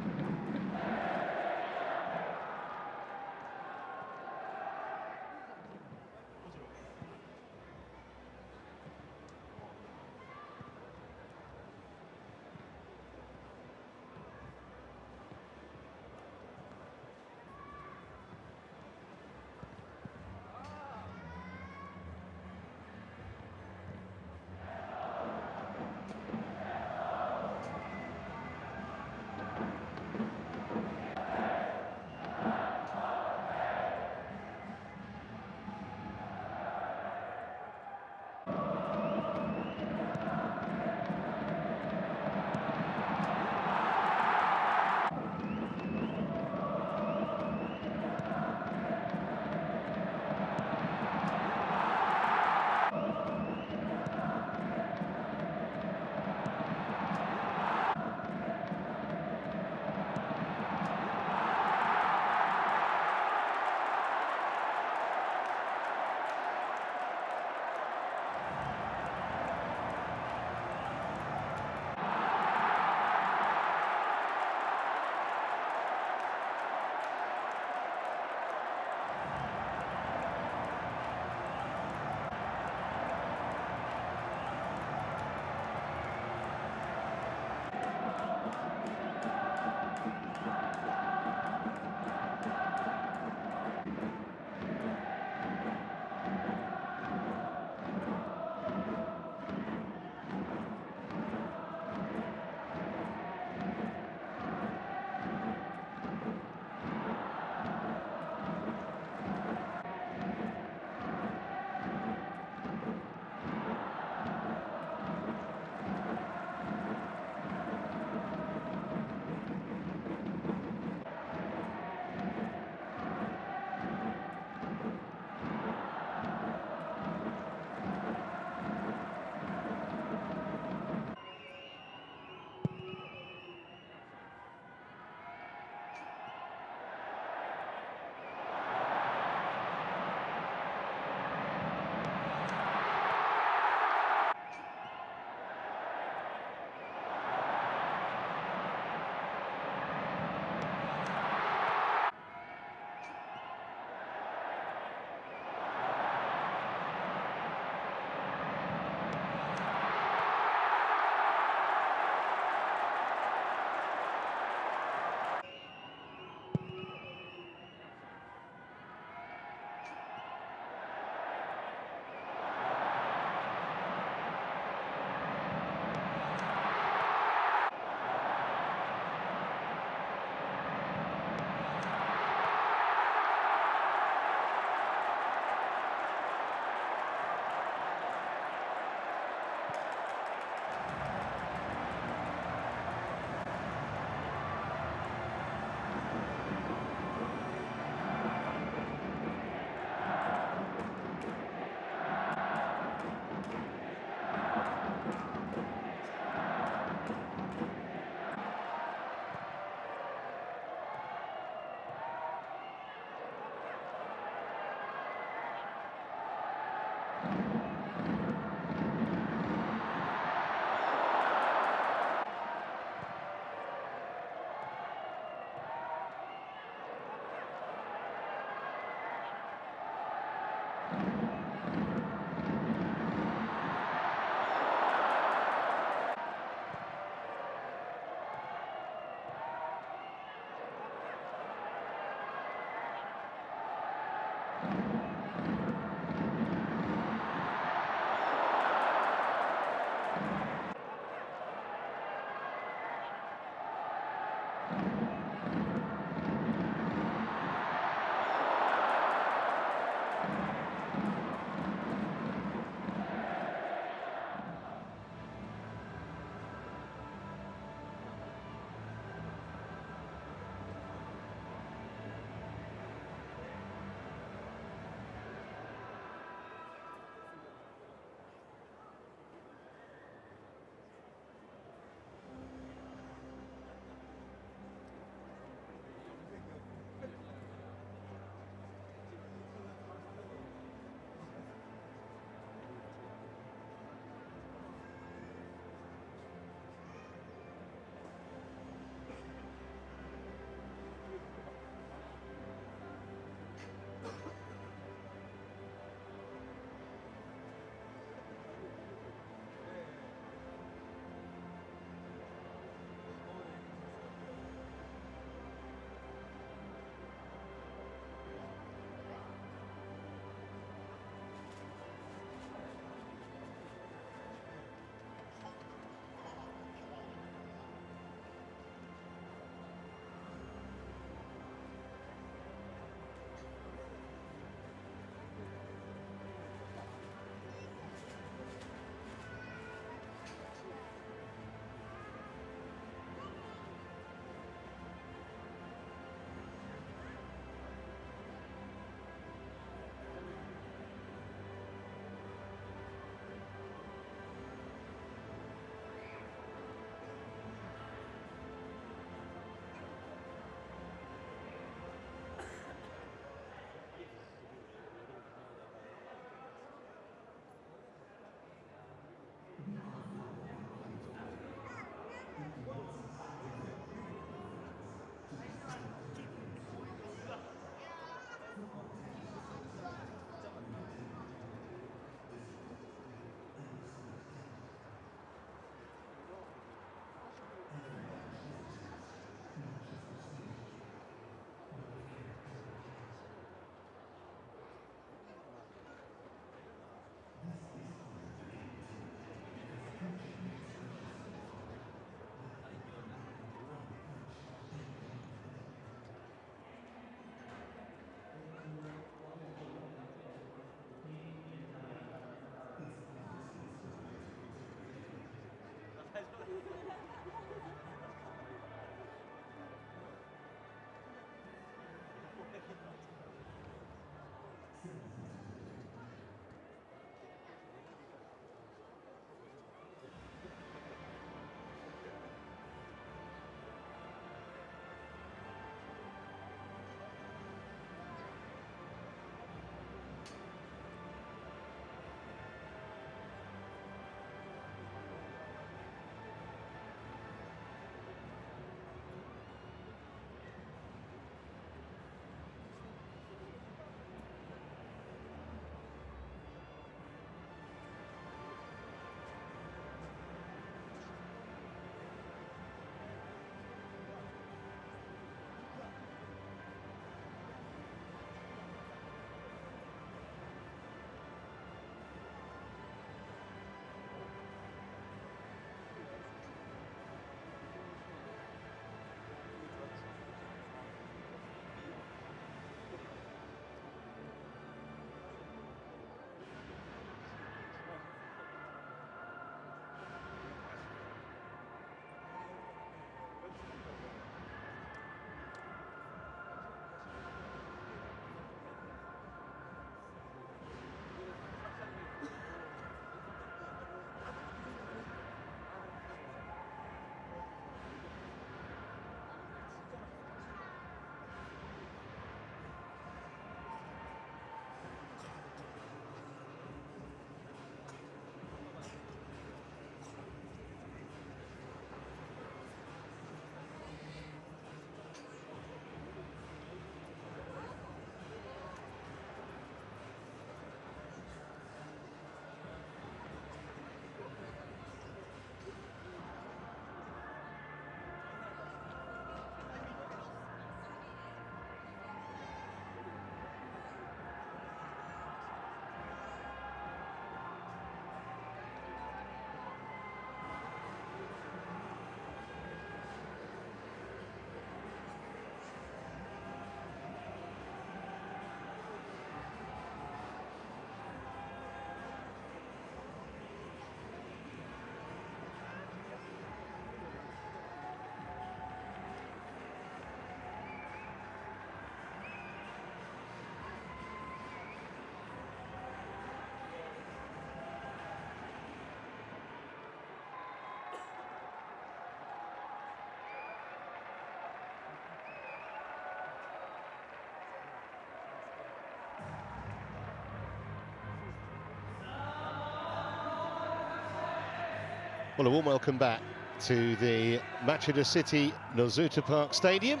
Well, a warm welcome back to the Machida City Nozuta Park Stadium.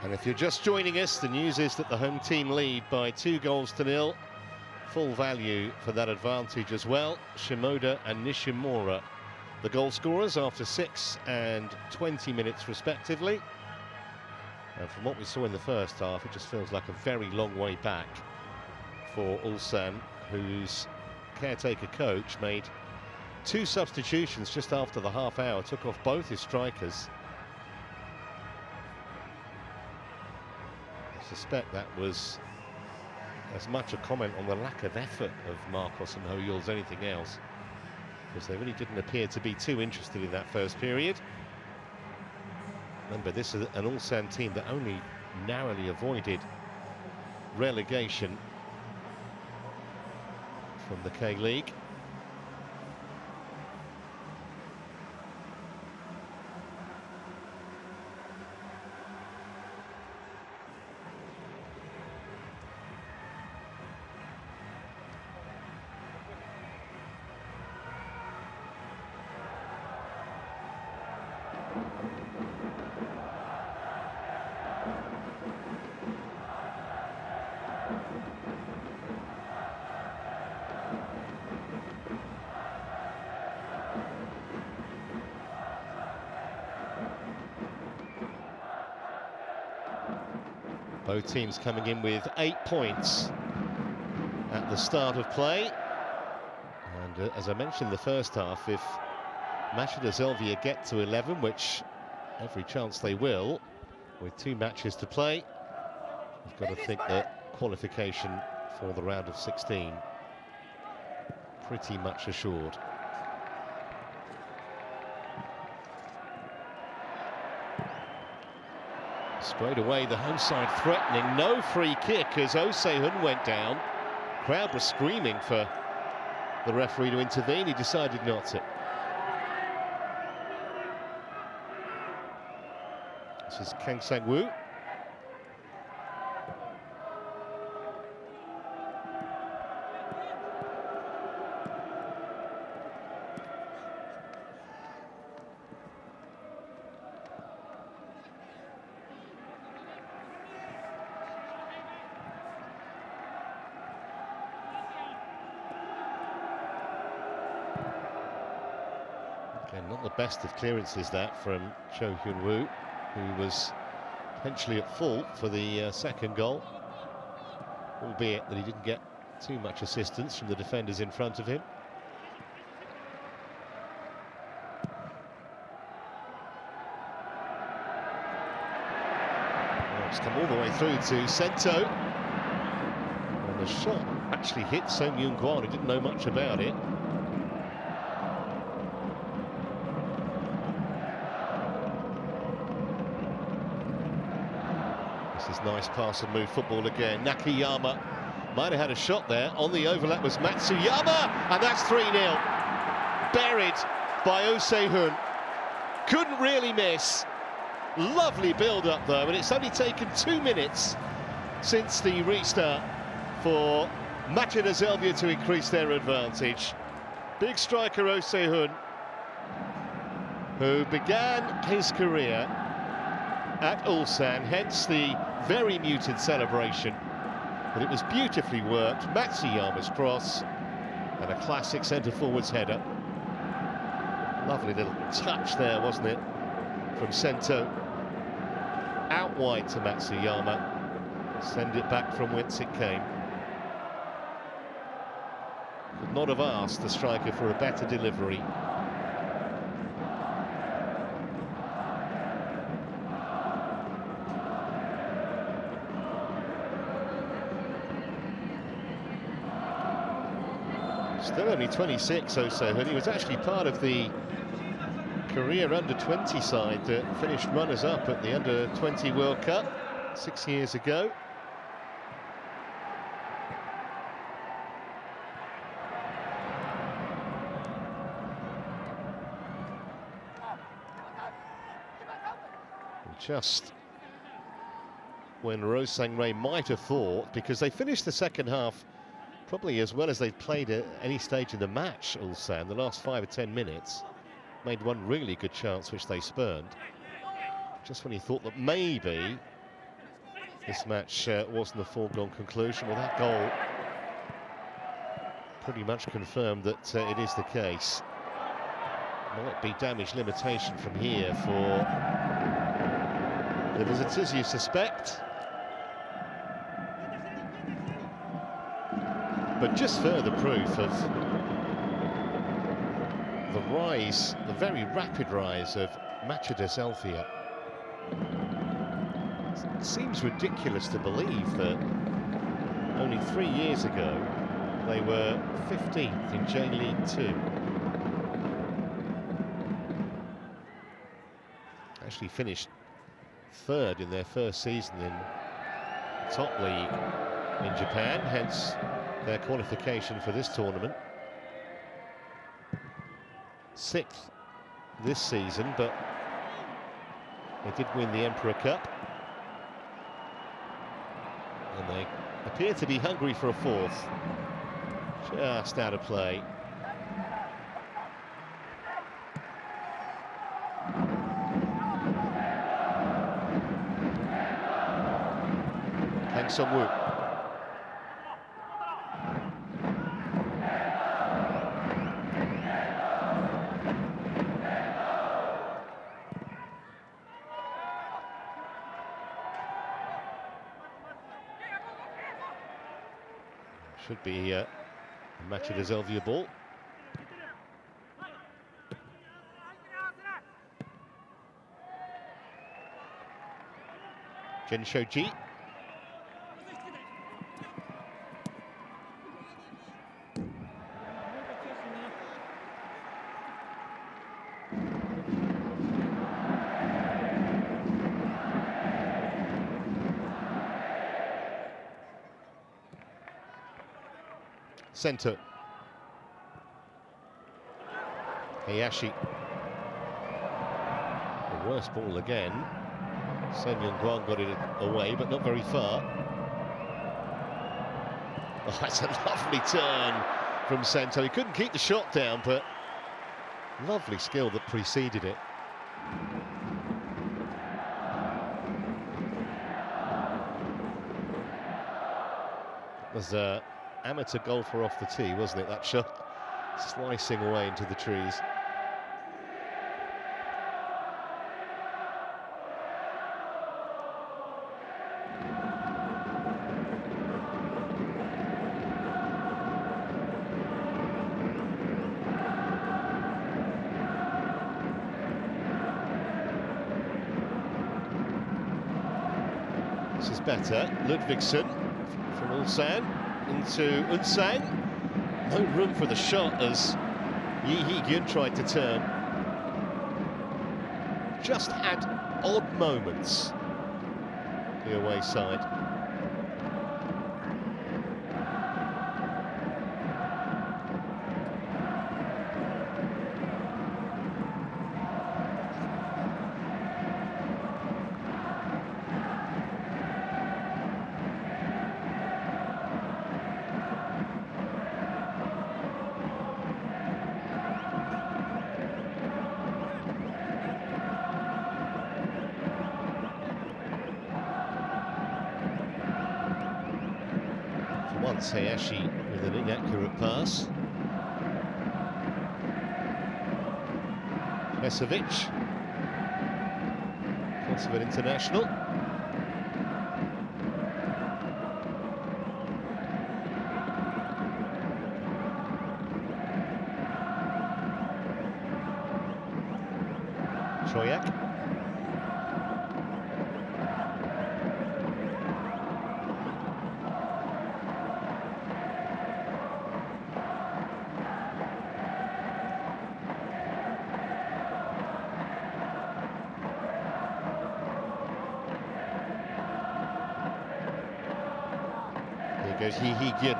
And if you're just joining us, the news is that the home team lead by 2-0. Full value for that advantage as well. Shimoda and Nishimura, the goal scorers after 6 and 20 minutes respectively. And from what we saw in the first half, it just feels like a very long way back for Ulsan, whose caretaker coach made 2 substitutions just after the half hour, took off both his strikers. I suspect that was as much a comment on the lack of effort of Marcos and Hoyul as anything else, because they really didn't appear to be too interested in that first period. Remember, this is an Ulsan team that only narrowly avoided relegation from the K-League. Both teams coming in with 8 points at the start of play. And as I mentioned in the first half, if Machida Zelvia get to 11, which every chance they will, with 2 matches to play, we've got to think that qualification for the round of 16 pretty much assured. Straight away, the home side threatening. No free kick as Oh Se-hun went down. Crowd was screaming for the referee to intervene. He decided not to. This is Kang Sang-woo. Again, not the best of clearances that from Cho Hyun-woo, who was potentially at fault for the second goal, albeit that he didn't get too much assistance from the defenders in front of him. Well, it's come all the way through to Sento, and the shot actually hit Song Yoon-kwon, who didn't know much about it. This is nice pass and move football again. Nakayama might have had a shot there. On the overlap was Matsuyama, and that's 3-0. Buried by Oh Se-hun. Couldn't really miss. Lovely build-up though, and it's only taken 2 minutes since the restart for Machida Zelvia to increase their advantage. Big striker Oh Se-hun, who began his career at Ulsan, hence the very muted celebration, but it was beautifully worked. Matsuyama's cross and a classic centre-forward's header. Lovely little touch there, wasn't it, from Sento. Out wide to Matsuyama. Send it back from whence it came. Could not have asked the striker for a better delivery. Still only 26, Oh Se-hun. He was actually part of the career under-20 side that finished runners-up at the under-20 World Cup 6 years ago. And just when Rose Sang-rae might have thought, because they finished the second half probably as well as they've played at any stage in the match, Ulsan. The last 5 or 10 minutes made one really good chance which they spurned. Just when you thought that maybe this match wasn't a foregone conclusion, well, that goal pretty much confirmed that it is the case. Might be damage limitation from here for the visitors, you suspect. But just further proof of the rise, the very rapid rise of Machida Zelvia. It seems ridiculous to believe that only 3 years ago they were 15th in J-League 2. Actually finished 3rd in their first season in top league in Japan, hence their qualification for this tournament. 6th this season, but they did win the Emperor Cup. And they appear to be hungry for a 4th. Just out of play. Kang Sung-woo. Should be a Machida Zelvia ball. Jin Shoji. Centre. Hayashi. The worst ball again. Sen Young-Guang got it away, but not very far. Oh, that's a lovely turn from Sento. He couldn't keep the shot down, but lovely skill that preceded it. It was an amateur golfer off the tee, wasn't it, that shot? Slicing away into the trees. This is better. Ludvigsson from Ulsan into Ulsan. No room for the shot as Yi Hee-gyun tried to turn. Just had odd moments, the away side. Once Hayashi with an inaccurate pass. Pesovic, Kosovo international. Troyak. Here goes Yi Hee-gyun,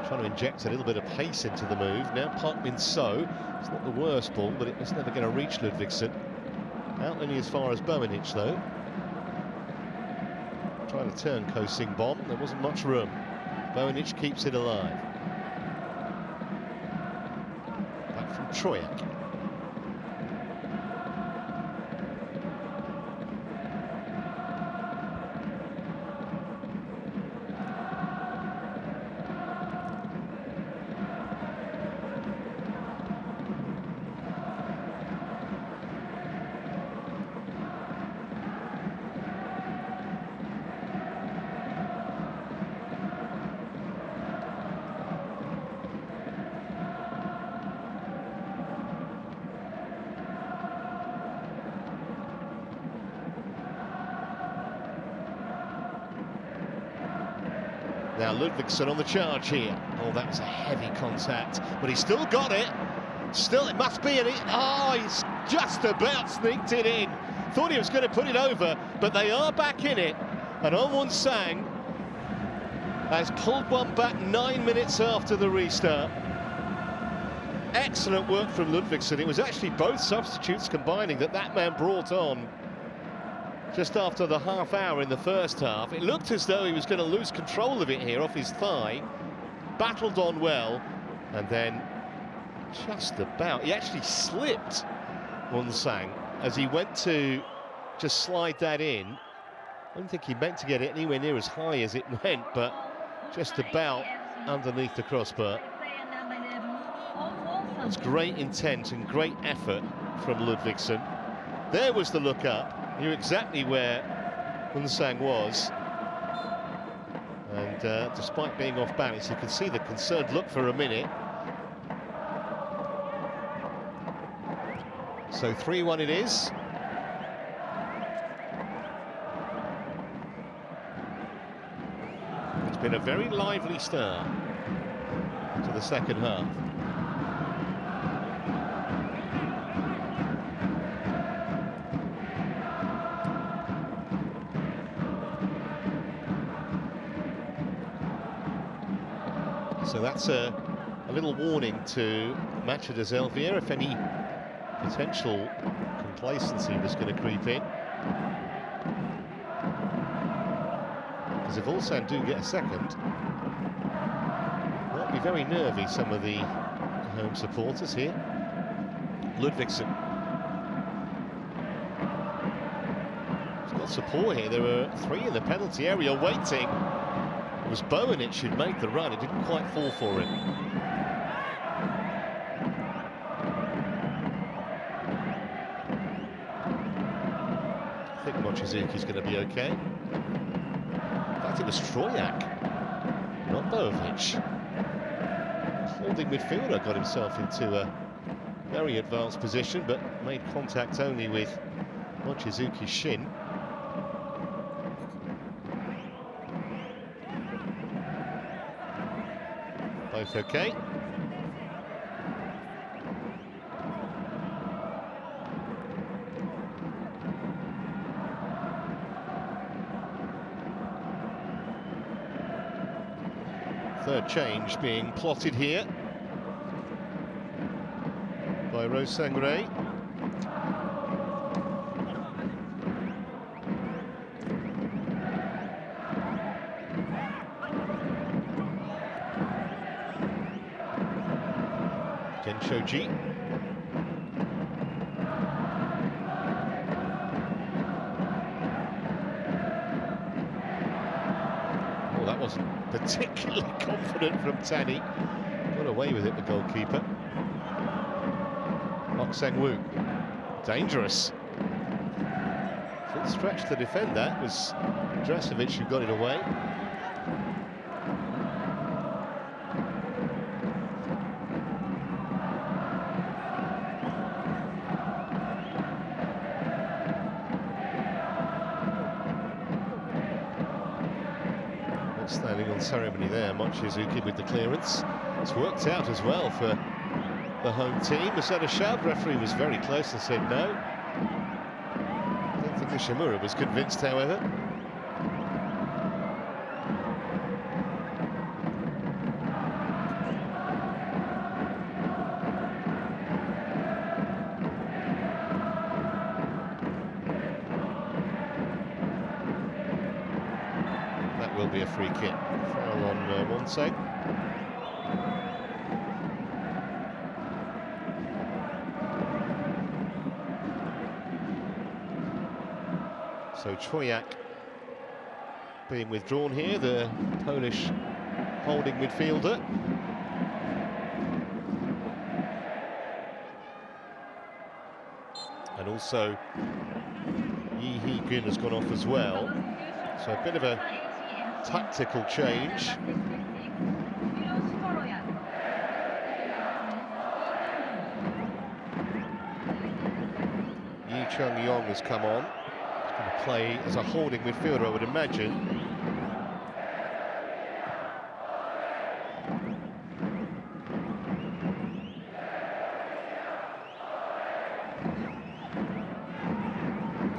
trying to inject a little bit of pace into the move. Now Park Min-so, it's not the worst ball, but it was never going to reach Ludvigsson. Out only as far as Bowenich, though. Trying to turn Ko Sing-bom, there wasn't much room. Bonic keeps it alive. Back from Troyak. Now Ludvigsson on the charge here. Oh, that was a heavy contact, but he still got it. Still, it must be he's just about sneaked it in. Thought he was going to put it over, but they are back in it. And Ulsan has pulled one back 9 minutes after the restart. Excellent work from Ludvigsson. It was actually both substitutes combining that man brought on just after the half hour in the first half. It looked as though he was going to lose control of it here off his thigh. Battled on well, and then just about, he actually slipped Ulsan as he went to just slide that in. I don't think he meant to get it anywhere near as high as it went, but just about underneath the crossbar. It's great intent and great effort from Ludvigsson. There was the look up. Knew exactly where Ulsan was, and despite being off balance, you could see the concerned look for a minute. So 3-1 it is. It's been a very lively start to the second half. So that's a little warning to Machida Zelvia if any potential complacency was going to creep in. Because if Ulsan do get a second, that'll be very nervy, some of the home supporters here. Ludvigsson. He's got support here. There were 3 in the penalty area waiting. It was Bonic who'd made the run. It didn't quite fall for him. I think Mochizuki's going to be okay. In fact, it was Troyak, not Bovic. Holding midfielder got himself into a very advanced position, but made contact only with Mochizuki's shin. Both okay. Third change being plotted here by Rosangray. Shoji. Oh, that wasn't particularly confident from Tani. Got away with it, the goalkeeper. Park Sang-woo. Dangerous. Full stretch to defend that. It was Drasovic who got it away. Standing on ceremony there, Mochizuki with the clearance. It's worked out as well for the home team. Was that a shove? Referee was very close and said no. I don't think Nishimura was convinced, however. be a free kick. Foul on Wonsang. So Troyak being withdrawn here, the Polish holding midfielder. And also Yi Hee-gun has gone off as well. So a bit of a tactical change. Yi Chung-yong has come on. He's going to play as a holding midfielder, I would imagine.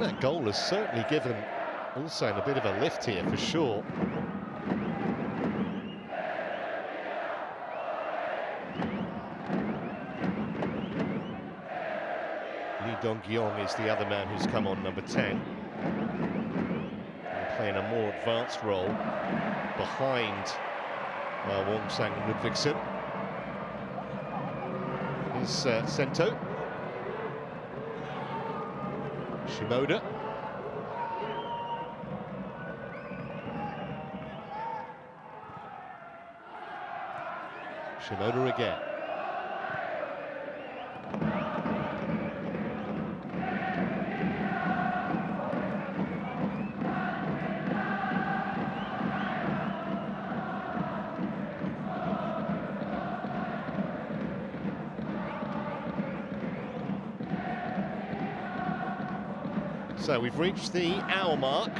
That goal has certainly given Ulsan a bit of a lift here, for sure. Lee Dong-gyong is the other man who's come on, number 10. Playing a more advanced role behind Wonsang and Ludvigsen. Here's Sento. Shimoda. Shimoda again. So we've reached the hour mark.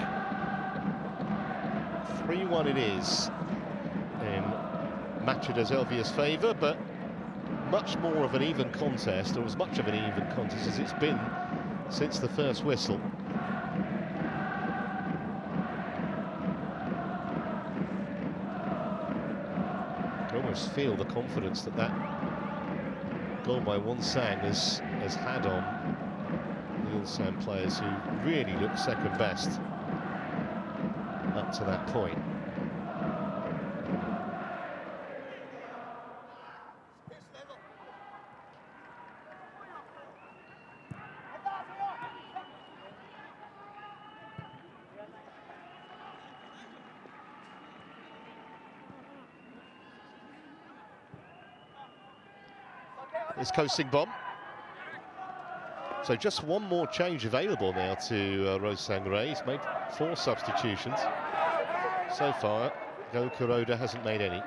3-1 it is in Machida Zelvia's favour, but much more of an even contest, or as much of an even contest as it's been since the first whistle. You almost feel the confidence that goal by Wonsang has had on the Ulsan players, who really looked second best up to that point. It's Ko-sing Bom. So just one more change available now to Rose Sang-rae. He's made 4 substitutions so far. Go Kuroda hasn't made any.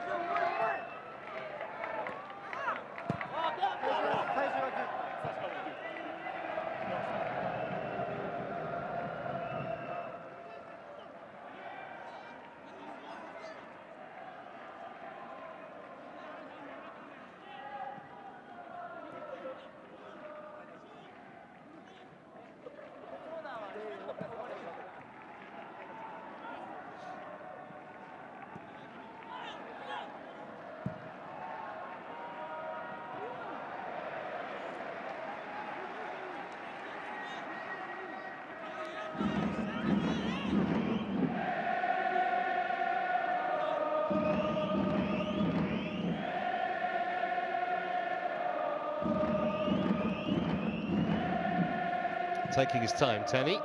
Taking his time, Tanny.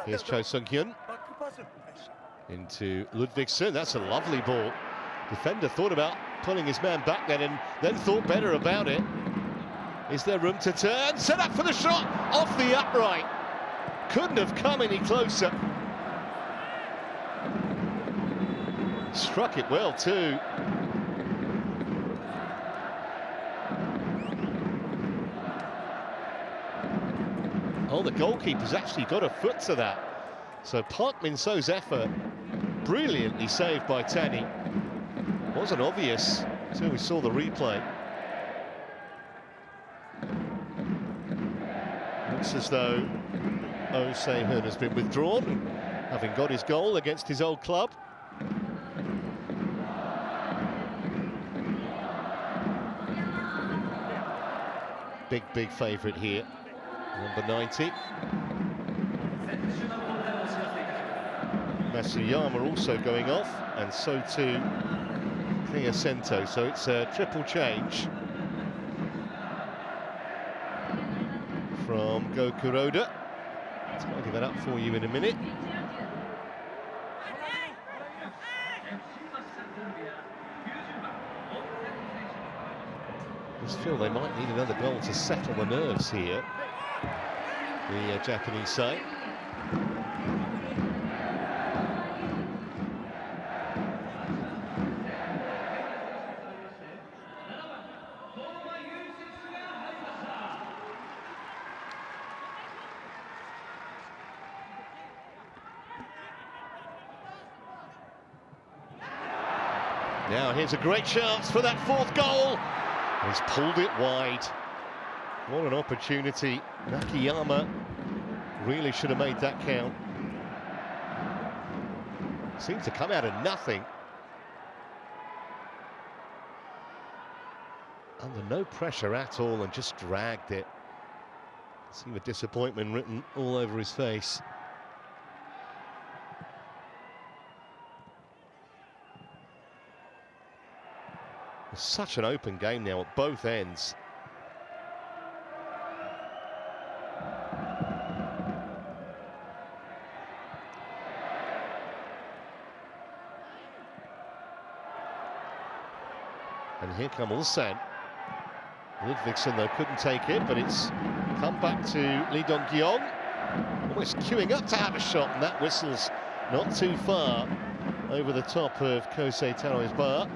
Here's Cho Sung-hyun into Ludvigsen. That's a lovely ball. Defender thought about pulling his man back then, and then thought better about it. Is there room to turn? Set up for the shot off the upright. Couldn't have come any closer. Struck it well too. Oh, the goalkeeper's actually got a foot to that. So Park Min-so's effort, brilliantly saved by Tanny. Wasn't obvious until we saw the replay. Looks as though Oh Se-hun has been withdrawn, having got his goal against his old club. big favourite here. Number 90. Masuyama also going off, and so too Sento. So it's a triple change from Go Kuroda. Tidy that up for you in a minute. I just feel they might need another goal to settle the nerves here, the Japanese side. Now here's a great chance for that fourth goal. He's pulled it wide. What an opportunity. Nakayama really should have made that count. Seemed to come out of nothing. Under no pressure at all, and just dragged it. See the disappointment written all over his face. It's such an open game now at both ends. And here come Ulsan. Ludvigsen, though, couldn't take it, but it's come back to Lee Dong-kyung. Almost queuing up to have a shot, and that whistle's not too far over the top of Kosei Taro's bar.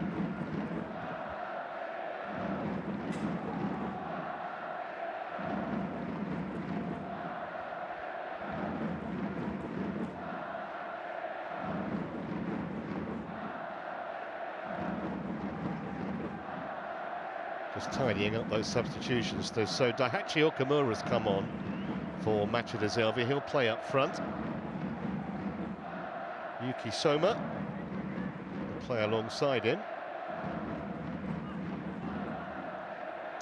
Just tidying up those substitutions. So Daihachi Okamura's come on for Machida Zelvia. He'll play up front. Yuki Soma will play alongside him.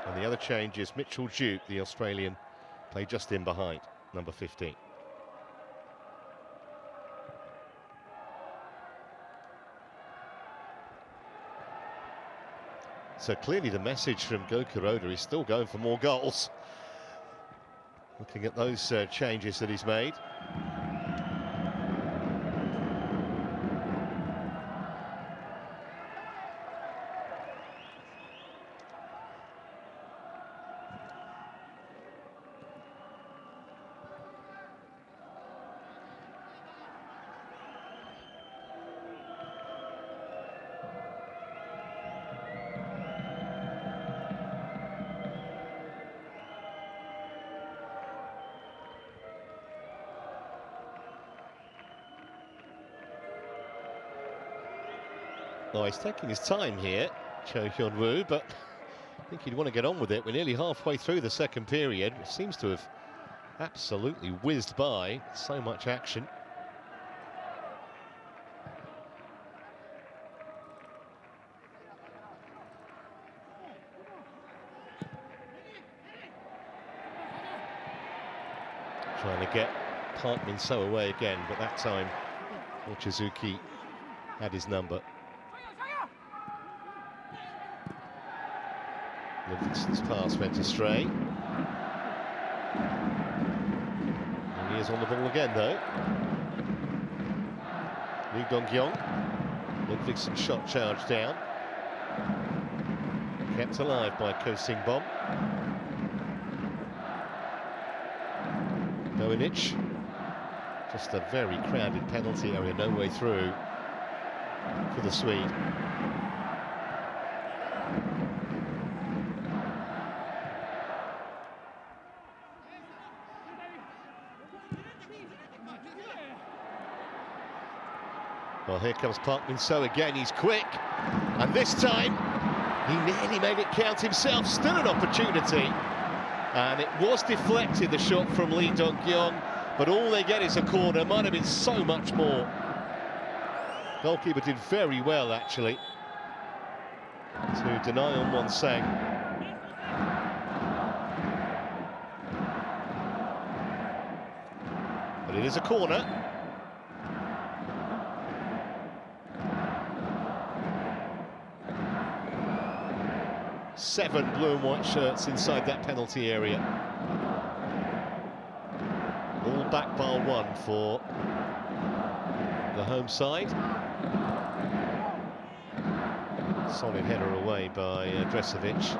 And the other change is Mitchell Duke, the Australian, play just in behind, number 15. So clearly the message from Go Kuroda is still going for more goals. Looking at those changes that he's made. Oh, he's taking his time here, Cho Hyun-woo, but I think he'd want to get on with it. We're nearly halfway through the second period, which seems to have absolutely whizzed by. So much action. Trying to get Park Min-seo away again, but that time Mochizuki had his number. Livingston's pass went astray. And he is on the ball again, though. Lee Dong-kyung. Livingston shot charged down. Kept alive by Ko Sing-bom. Noinic. Just a very crowded penalty area, no way through for the Swede. Well, here comes Park Min-seo again. He's quick, and this time he nearly made it count himself. Still an opportunity, and it was deflected, the shot from Lee Dong-kyung, but all they get is a corner. Might have been so much more. Goalkeeper did very well, actually, to deny on one sang. Here's a corner. Seven blue and white shirts inside that penalty area. All back bar one for the home side. Solid header away by Dresovic.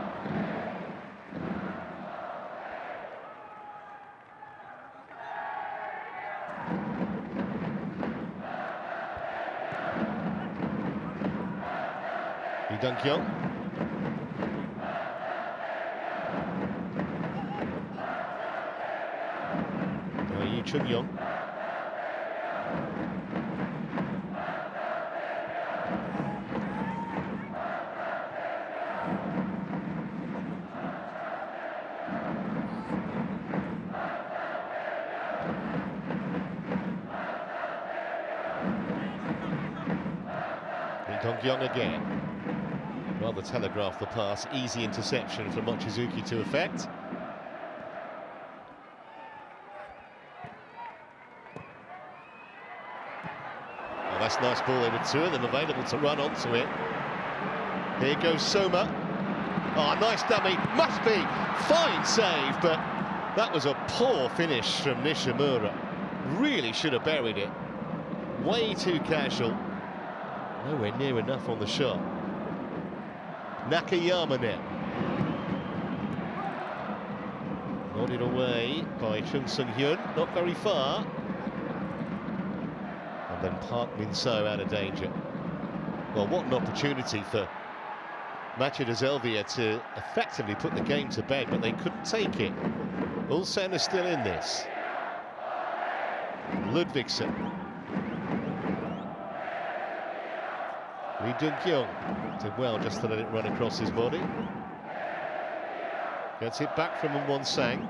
Dunk-Young. Yu Chun-Young. Dunk-Young again. Rather telegraphed the pass, easy interception from Mochizuki to effect. Oh, that's a nice ball. There were two of them available to run onto it. Here goes Soma. Oh, nice dummy. Must be. Fine save, but that was a poor finish from Nishimura. Really should have buried it. Way too casual. Nowhere near enough on the shot. Nakayama net. Nodded away by Chung Sung-hyun, not very far. And then Park Min-so out of danger. Well, what an opportunity for Machida Zelvia to effectively put the game to bed, but they couldn't take it. Ulsan is still in this. Ludvigsen. Lee Dunk-Young did well just to let it run across his body. Gets it back from Won-sang.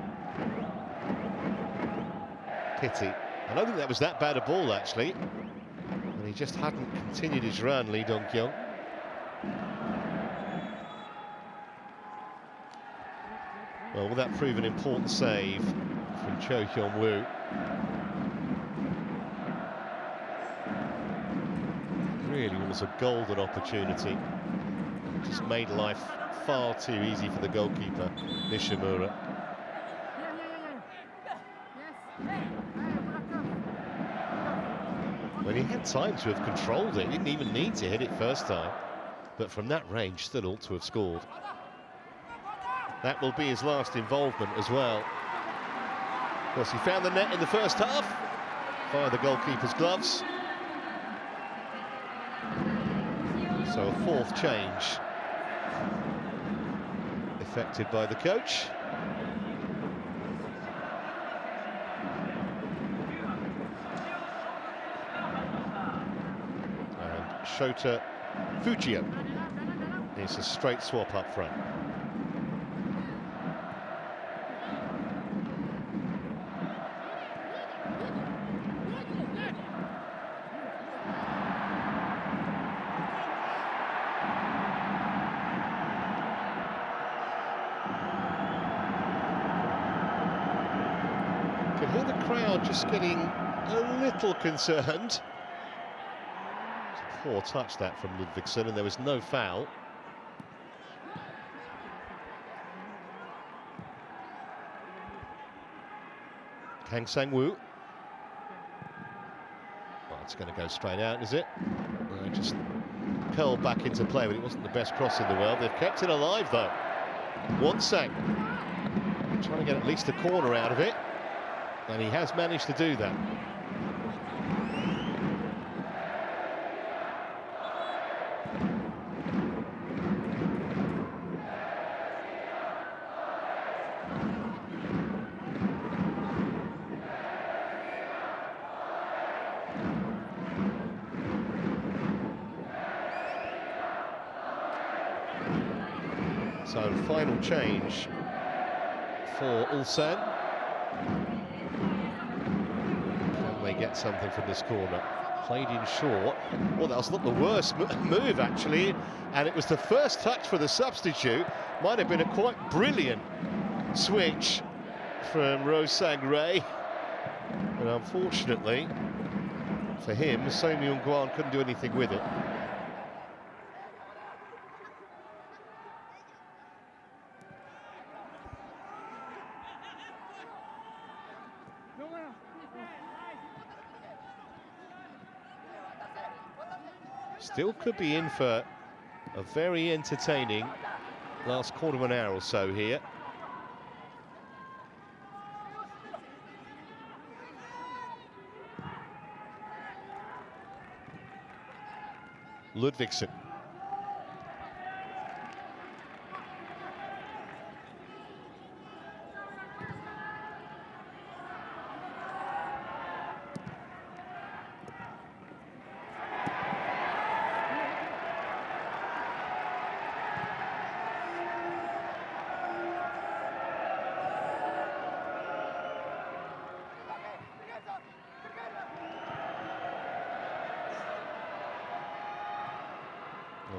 Pity. I don't think that was that bad a ball, actually. And he just hadn't continued his run, Lee Dunk-Young. Well, will that prove an important save from Cho Hyun-woo? Really was a golden opportunity. Just made life far too easy for the goalkeeper, Nishimura. When he had time to have controlled it, he didn't even need to hit it first time. But from that range, still ought to have scored. That will be his last involvement as well. Of course, he found the net in the first half via the goalkeeper's gloves. So a fourth change effected by the coach. And Shota Fujio is a straight swap up front. Can hear the crowd just getting a little concerned. It's a poor touch that from Ludvigsen, and there was no foul. Kang Sang-woo. Well, it's going to go straight out, is it? Just curled back into play, but it wasn't the best cross in the world. They've kept it alive, though. Won-sang trying to get at least a corner out of it. And he has managed to do that. So, final change for Ulsan. Get something from this corner. Played in short. Well, that was not the worst move, actually, and it was the first touch for the substitute. Might have been a quite brilliant switch from Rose Sang-rae. And unfortunately for him, So Myung-gwan couldn't do anything with it. Still could be in for a very entertaining last quarter of an hour or so here. Ludvigsen.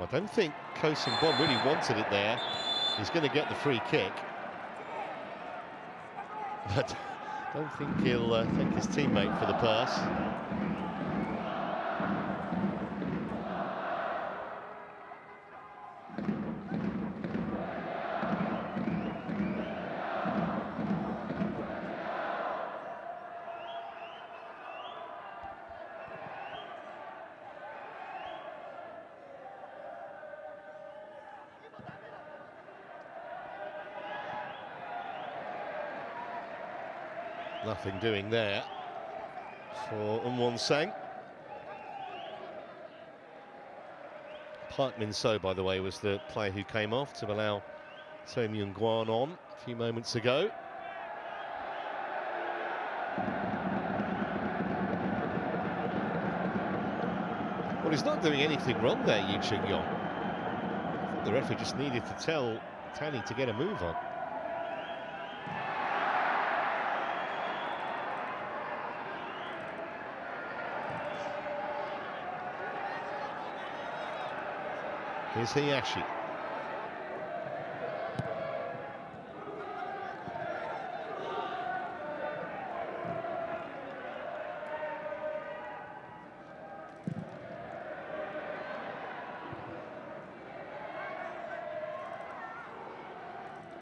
I don't think Ko Seung-bom really wanted it there. He's going to get the free kick. But I don't think he'll thank his teammate for the pass. Nothing doing there for Ulsan. Park Min-so, by the way, was the player who came off to allow So Myung-gwan on a few moments ago. Well, he's not doing anything wrong there, Yoo Chun-yong. I think the referee just needed to tell Tanny to get a move on. Here's Hayashi.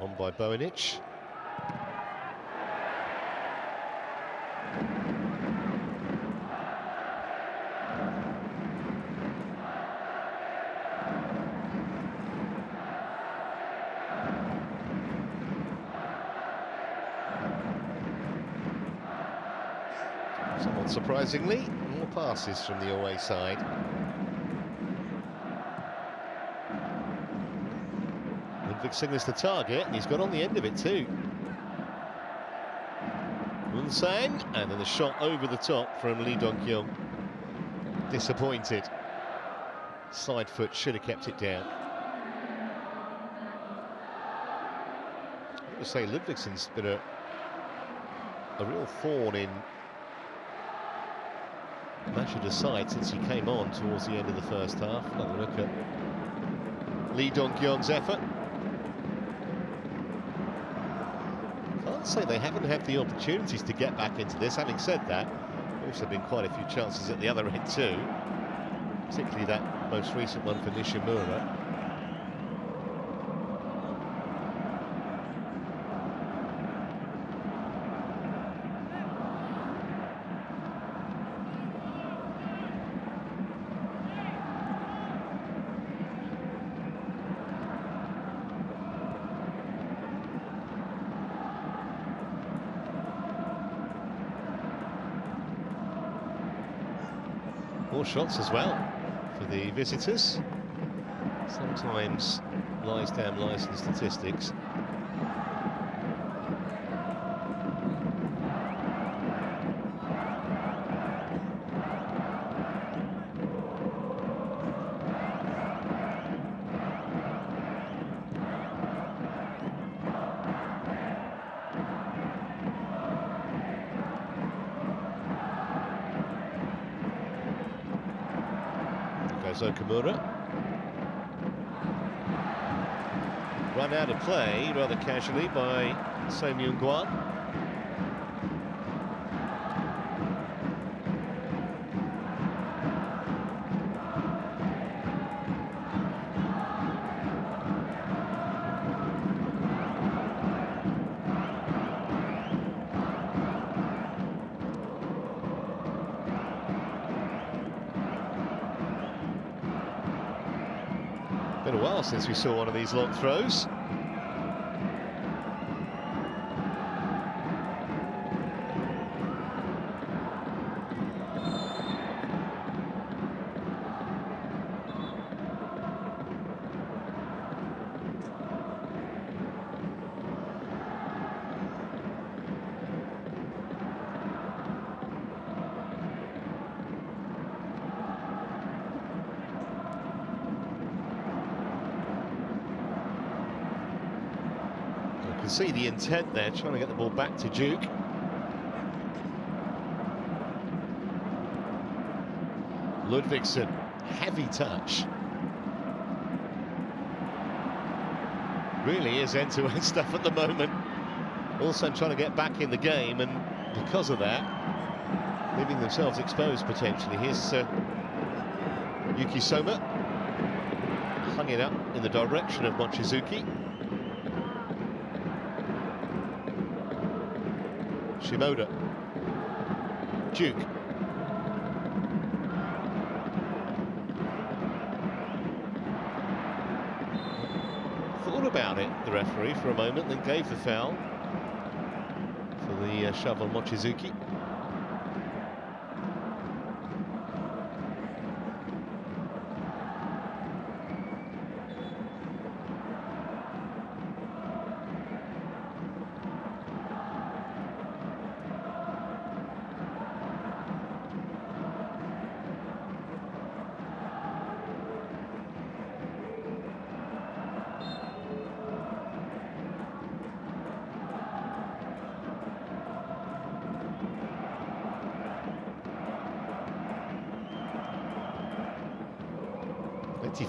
On by Boenic. Somewhat surprisingly, more passes from the away side. Ludvigsen is the target, and he's got on the end of it too. Ulsan, and then the shot over the top from Lee Dong-kyung. Disappointed. Side foot, should have kept it down. I would say Ludvigsen's been a real thorn in Machida's side since he came on towards the end of the first half. Have a look at Lee Dong-kyung's effort. Can't say they haven't had the opportunities to get back into this. Having said that, also been quite a few chances at the other end too, particularly that most recent one for Nishimura. More shots as well for the visitors. Sometimes lies down licence statistics. Okamura. Run out of play rather casually by So Myung-gwan. while since we saw one of these long throws. See the intent there, trying to get the ball back to Duke. Ludvigsson, heavy touch. Really is end-to-end stuff at the moment. Ulsan trying to get back in the game, and because of that, leaving themselves exposed potentially. Here's Yuki Soma, hung it up in the direction of Mochizuki. Shimoda, Duke, thought about it, the referee, for a moment, then gave the foul for the shove on Mochizuki.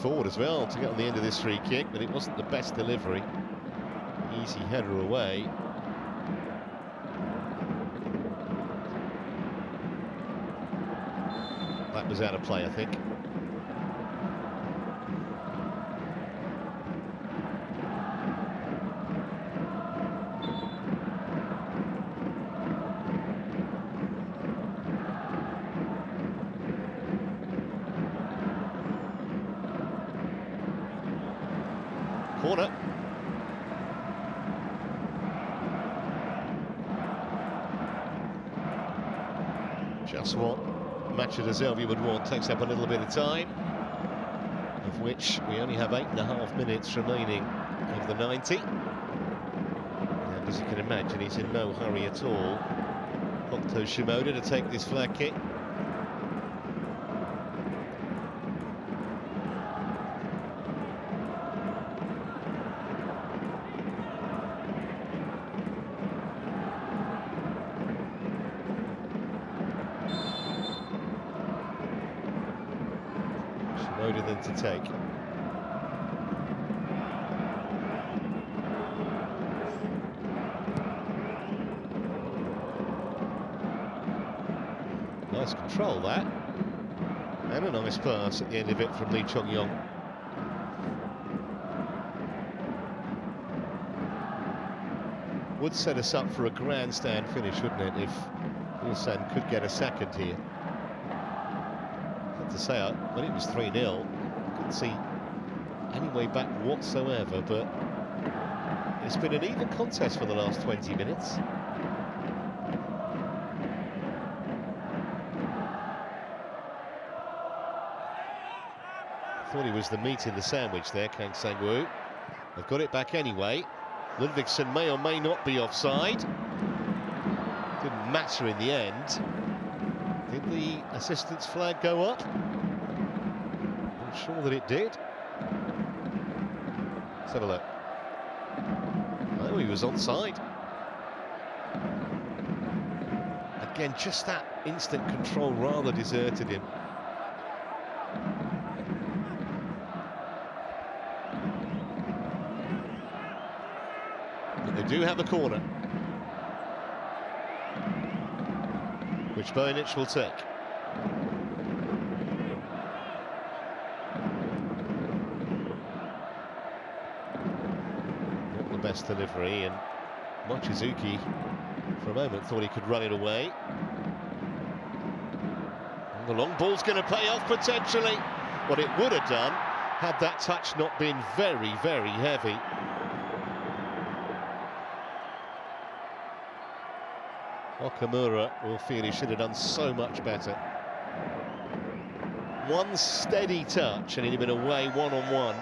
Forward as well to get on the end of this free kick, but it wasn't the best delivery. Easy header away. That was out of play, I think. Corner. Just what Machida Zelvia would want. Takes up a little bit of time, of which we only have 8.5 minutes remaining of the 90. And as you can imagine, he's in no hurry at all. Hokuto Shimoda to take this flag kick. Then to take. Nice control that, and a nice pass at the end of it from Lee Chong-yong. Would set us up for a grandstand finish, wouldn't it, if Ulsan could get a second here. To say, when it was 3-0, couldn't see any way back whatsoever, but it's been an even contest for the last 20 minutes. Thought he was the meat in the sandwich there, Kang Sang-woo. They've got it back anyway. Ludvigsson may or may not be offside. Didn't matter in the end. Did the assistant's flag go up? I'm sure that it did. Let's have a look. Oh, he was onside. Again, just that instant control rather deserted him. But they do have a corner, which Bojanic will take. Not the best delivery, and Mochizuki for a moment thought he could run it away. And the long ball's going to pay off potentially. What it would have done had that touch not been very, very heavy. Okamura will feel he should have done so much better. One steady touch and he'd have been away one-on-one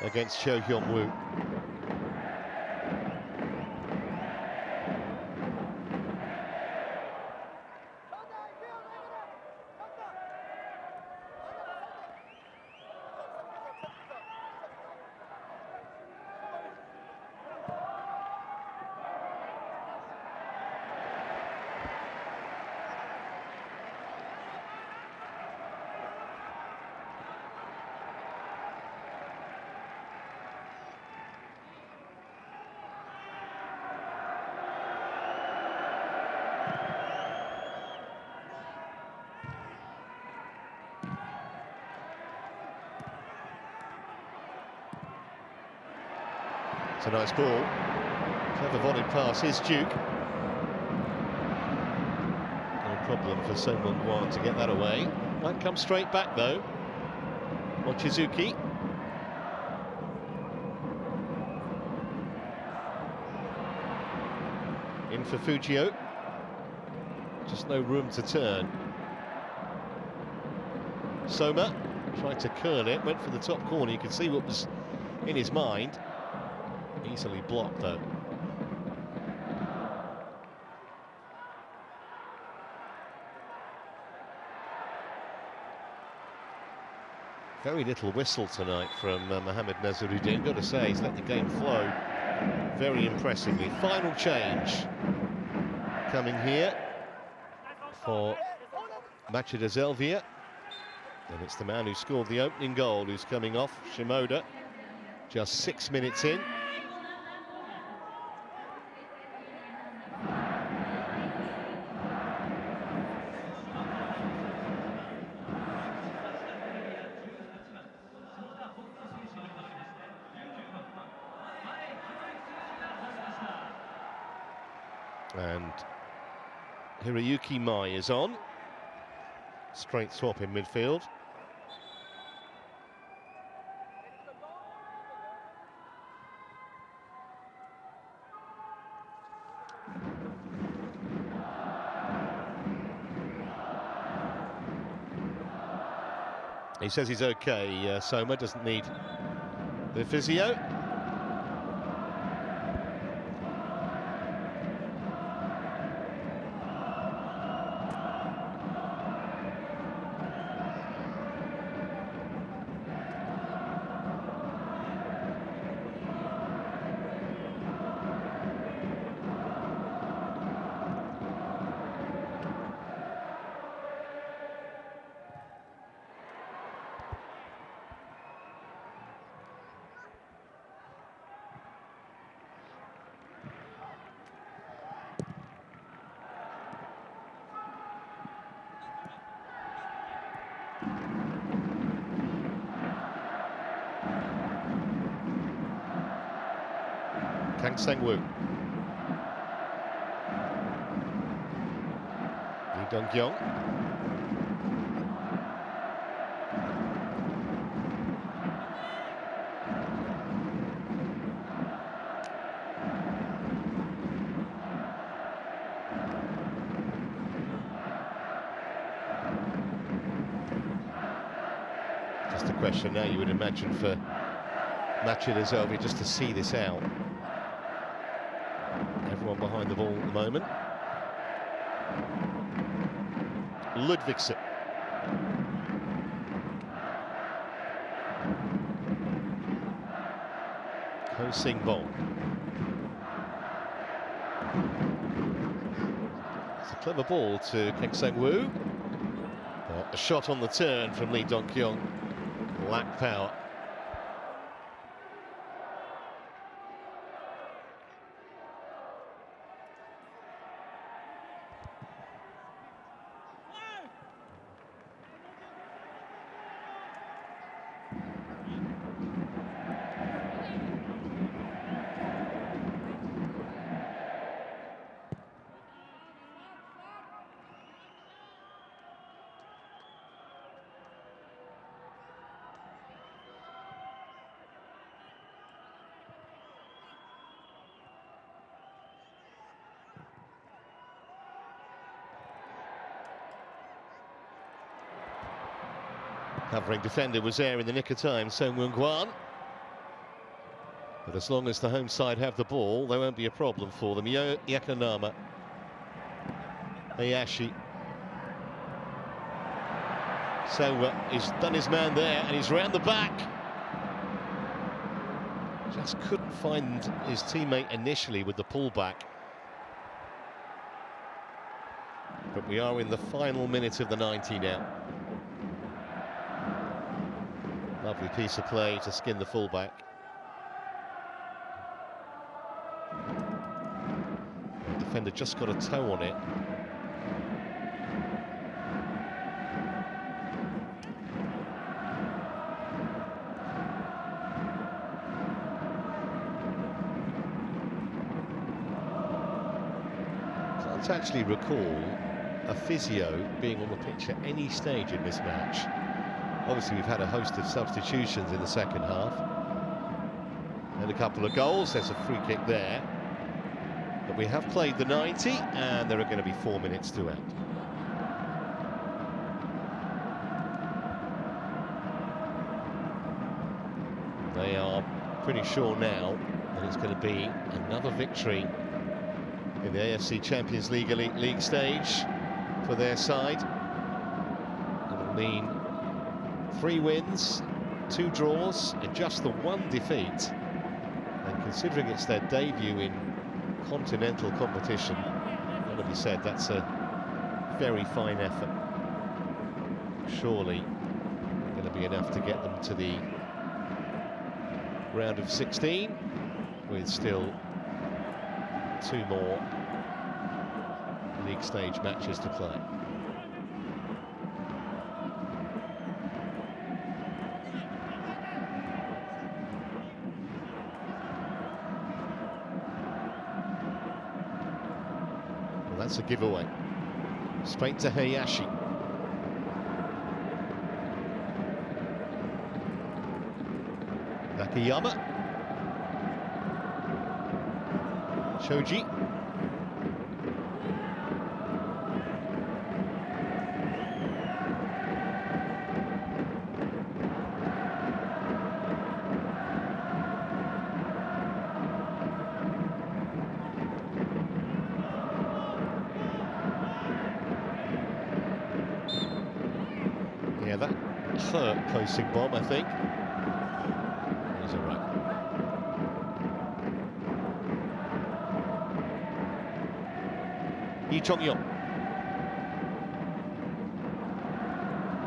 against Cho Hyun-woo. It's a nice ball. Clever volley pass, here's Duke. No problem for Son Mung-Kwan to get that away. Might come straight back though. Mochizuki. In for Fujio. Just no room to turn. Soma tried to curl it, went for the top corner. You could see what was in his mind. Easily blocked though. Very little whistle tonight from Mohamed Nazaruddin. Got to say, he's let the game flow very impressively. Final change coming here for Machida Zelvia. And it's the man who scored the opening goal who's coming off, Shimoda, just 6 minutes in. And Hiroyuki Mai is on. Straight swap in midfield. He says he's okay. Soma doesn't need the physio. Kang Sang-woo. Lee Dong-kyung. Just a question now, you would imagine, for Machida Zelvia just to see this out. Everyone behind the ball at the moment. Ludvigsen. Ho Sing-bol. It's a clever ball to Kang Sang-woo. A shot on the turn from Lee Dong-kyung. Lacked power. Covering defender was there in the nick of time, Song Wung-Kwan. But as long as the home side have the ball, there won't be a problem for them. Yakanama. Hayashi. So he's done his man there, and he's round the back. Just couldn't find his teammate initially with the pullback. But we are in the final minute of the 90 now. Lovely piece of play to skin the fullback. The defender just got a toe on it. Can't actually recall a physio being on the pitch at any stage in this match. Obviously, we've had a host of substitutions in the second half. And a couple of goals. There's a free kick there. But we have played the 90, and there are going to be 4 minutes to end. They are pretty sure now that it's going to be another victory in the AFC Champions League Elite League stage for their side. It'll mean 3 wins, 2 draws, and just the 1 defeat. And considering it's their debut in continental competition, gotta be said, that's a very fine effort. Surely going to be enough to get them to the round of 16, with still 2 more league stage matches to play. Well, that's a giveaway. Straight to Hayashi. Nakayama. Shoji. Yeah, that hurt closing bomb, I think. He's all right. Lee Chong-yong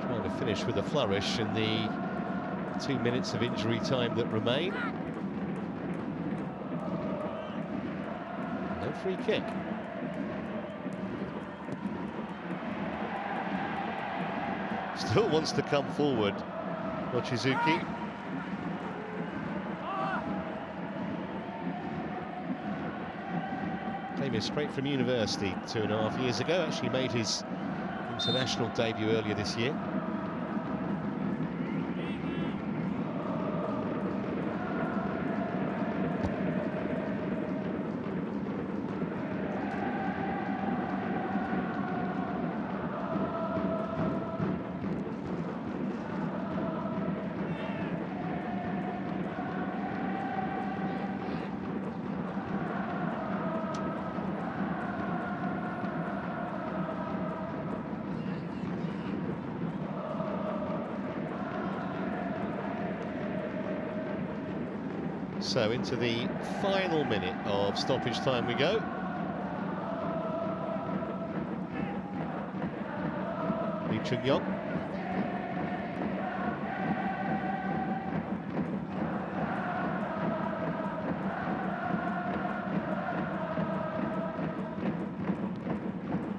trying to finish with a flourish in the 2 minutes of injury time that remain. No free kick. Still wants to come forward, Mochizuki. Came here straight from university 2.5 years ago. Actually made his international debut earlier this year. So into the final minute of stoppage time we go. Lee Chung-yong.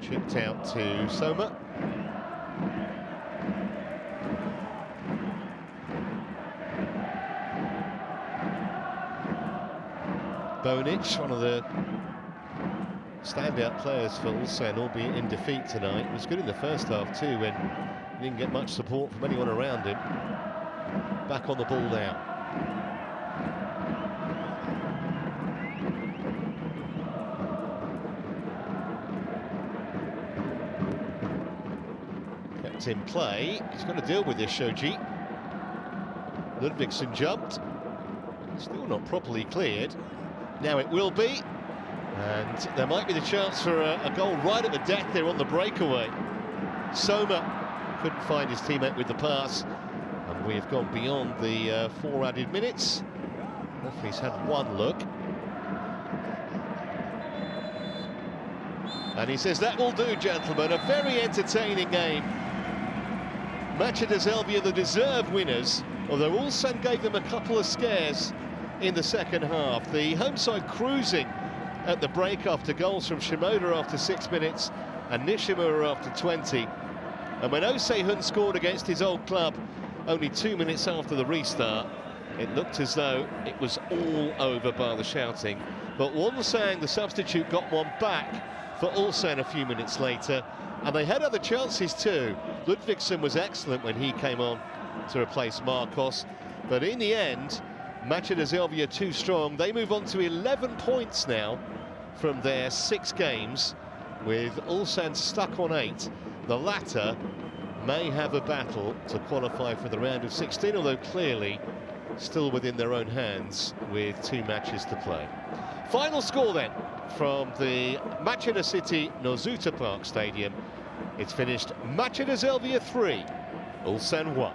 Chipped out to Soma. Bonic, one of the standout players for Ulsan, albeit in defeat tonight. Was good in the first half too, when he didn't get much support from anyone around him. Back on the ball now. Kept kept in play. He's got to deal with this, Shoji. Ludvigsson jumped. Still not properly cleared. Now it will be. And there might be the chance for a goal right at the death there on the breakaway. Soma couldn't find his teammate with the pass. And we've gone beyond the 4 added minutes. Referee's had one look. And he says, that will do, gentlemen. A very entertaining game. Machida Zelvia, the deserved winners, although Ulsan gave them a couple of scares in the second half. The home side cruising at the break after goals from Shimoda after 6 minutes and Nishimura after 20. And when Osei-hun scored against his old club only 2 minutes after the restart, it looked as though it was all over by the shouting. But Wonsang, the substitute, got one back for Ulsan a few minutes later, and they had other chances too. Ludvigsson was excellent when he came on to replace Marcos, but in the end, Machida Zelvia too strong. They move on to 11 points now from their 6 games, with Ulsan stuck on 8. The latter may have a battle to qualify for the round of 16, although clearly still within their own hands with 2 matches to play. Final score then from the Machida City Nozuta Park Stadium. It's finished Machida Zelvia 3, Ulsan 1.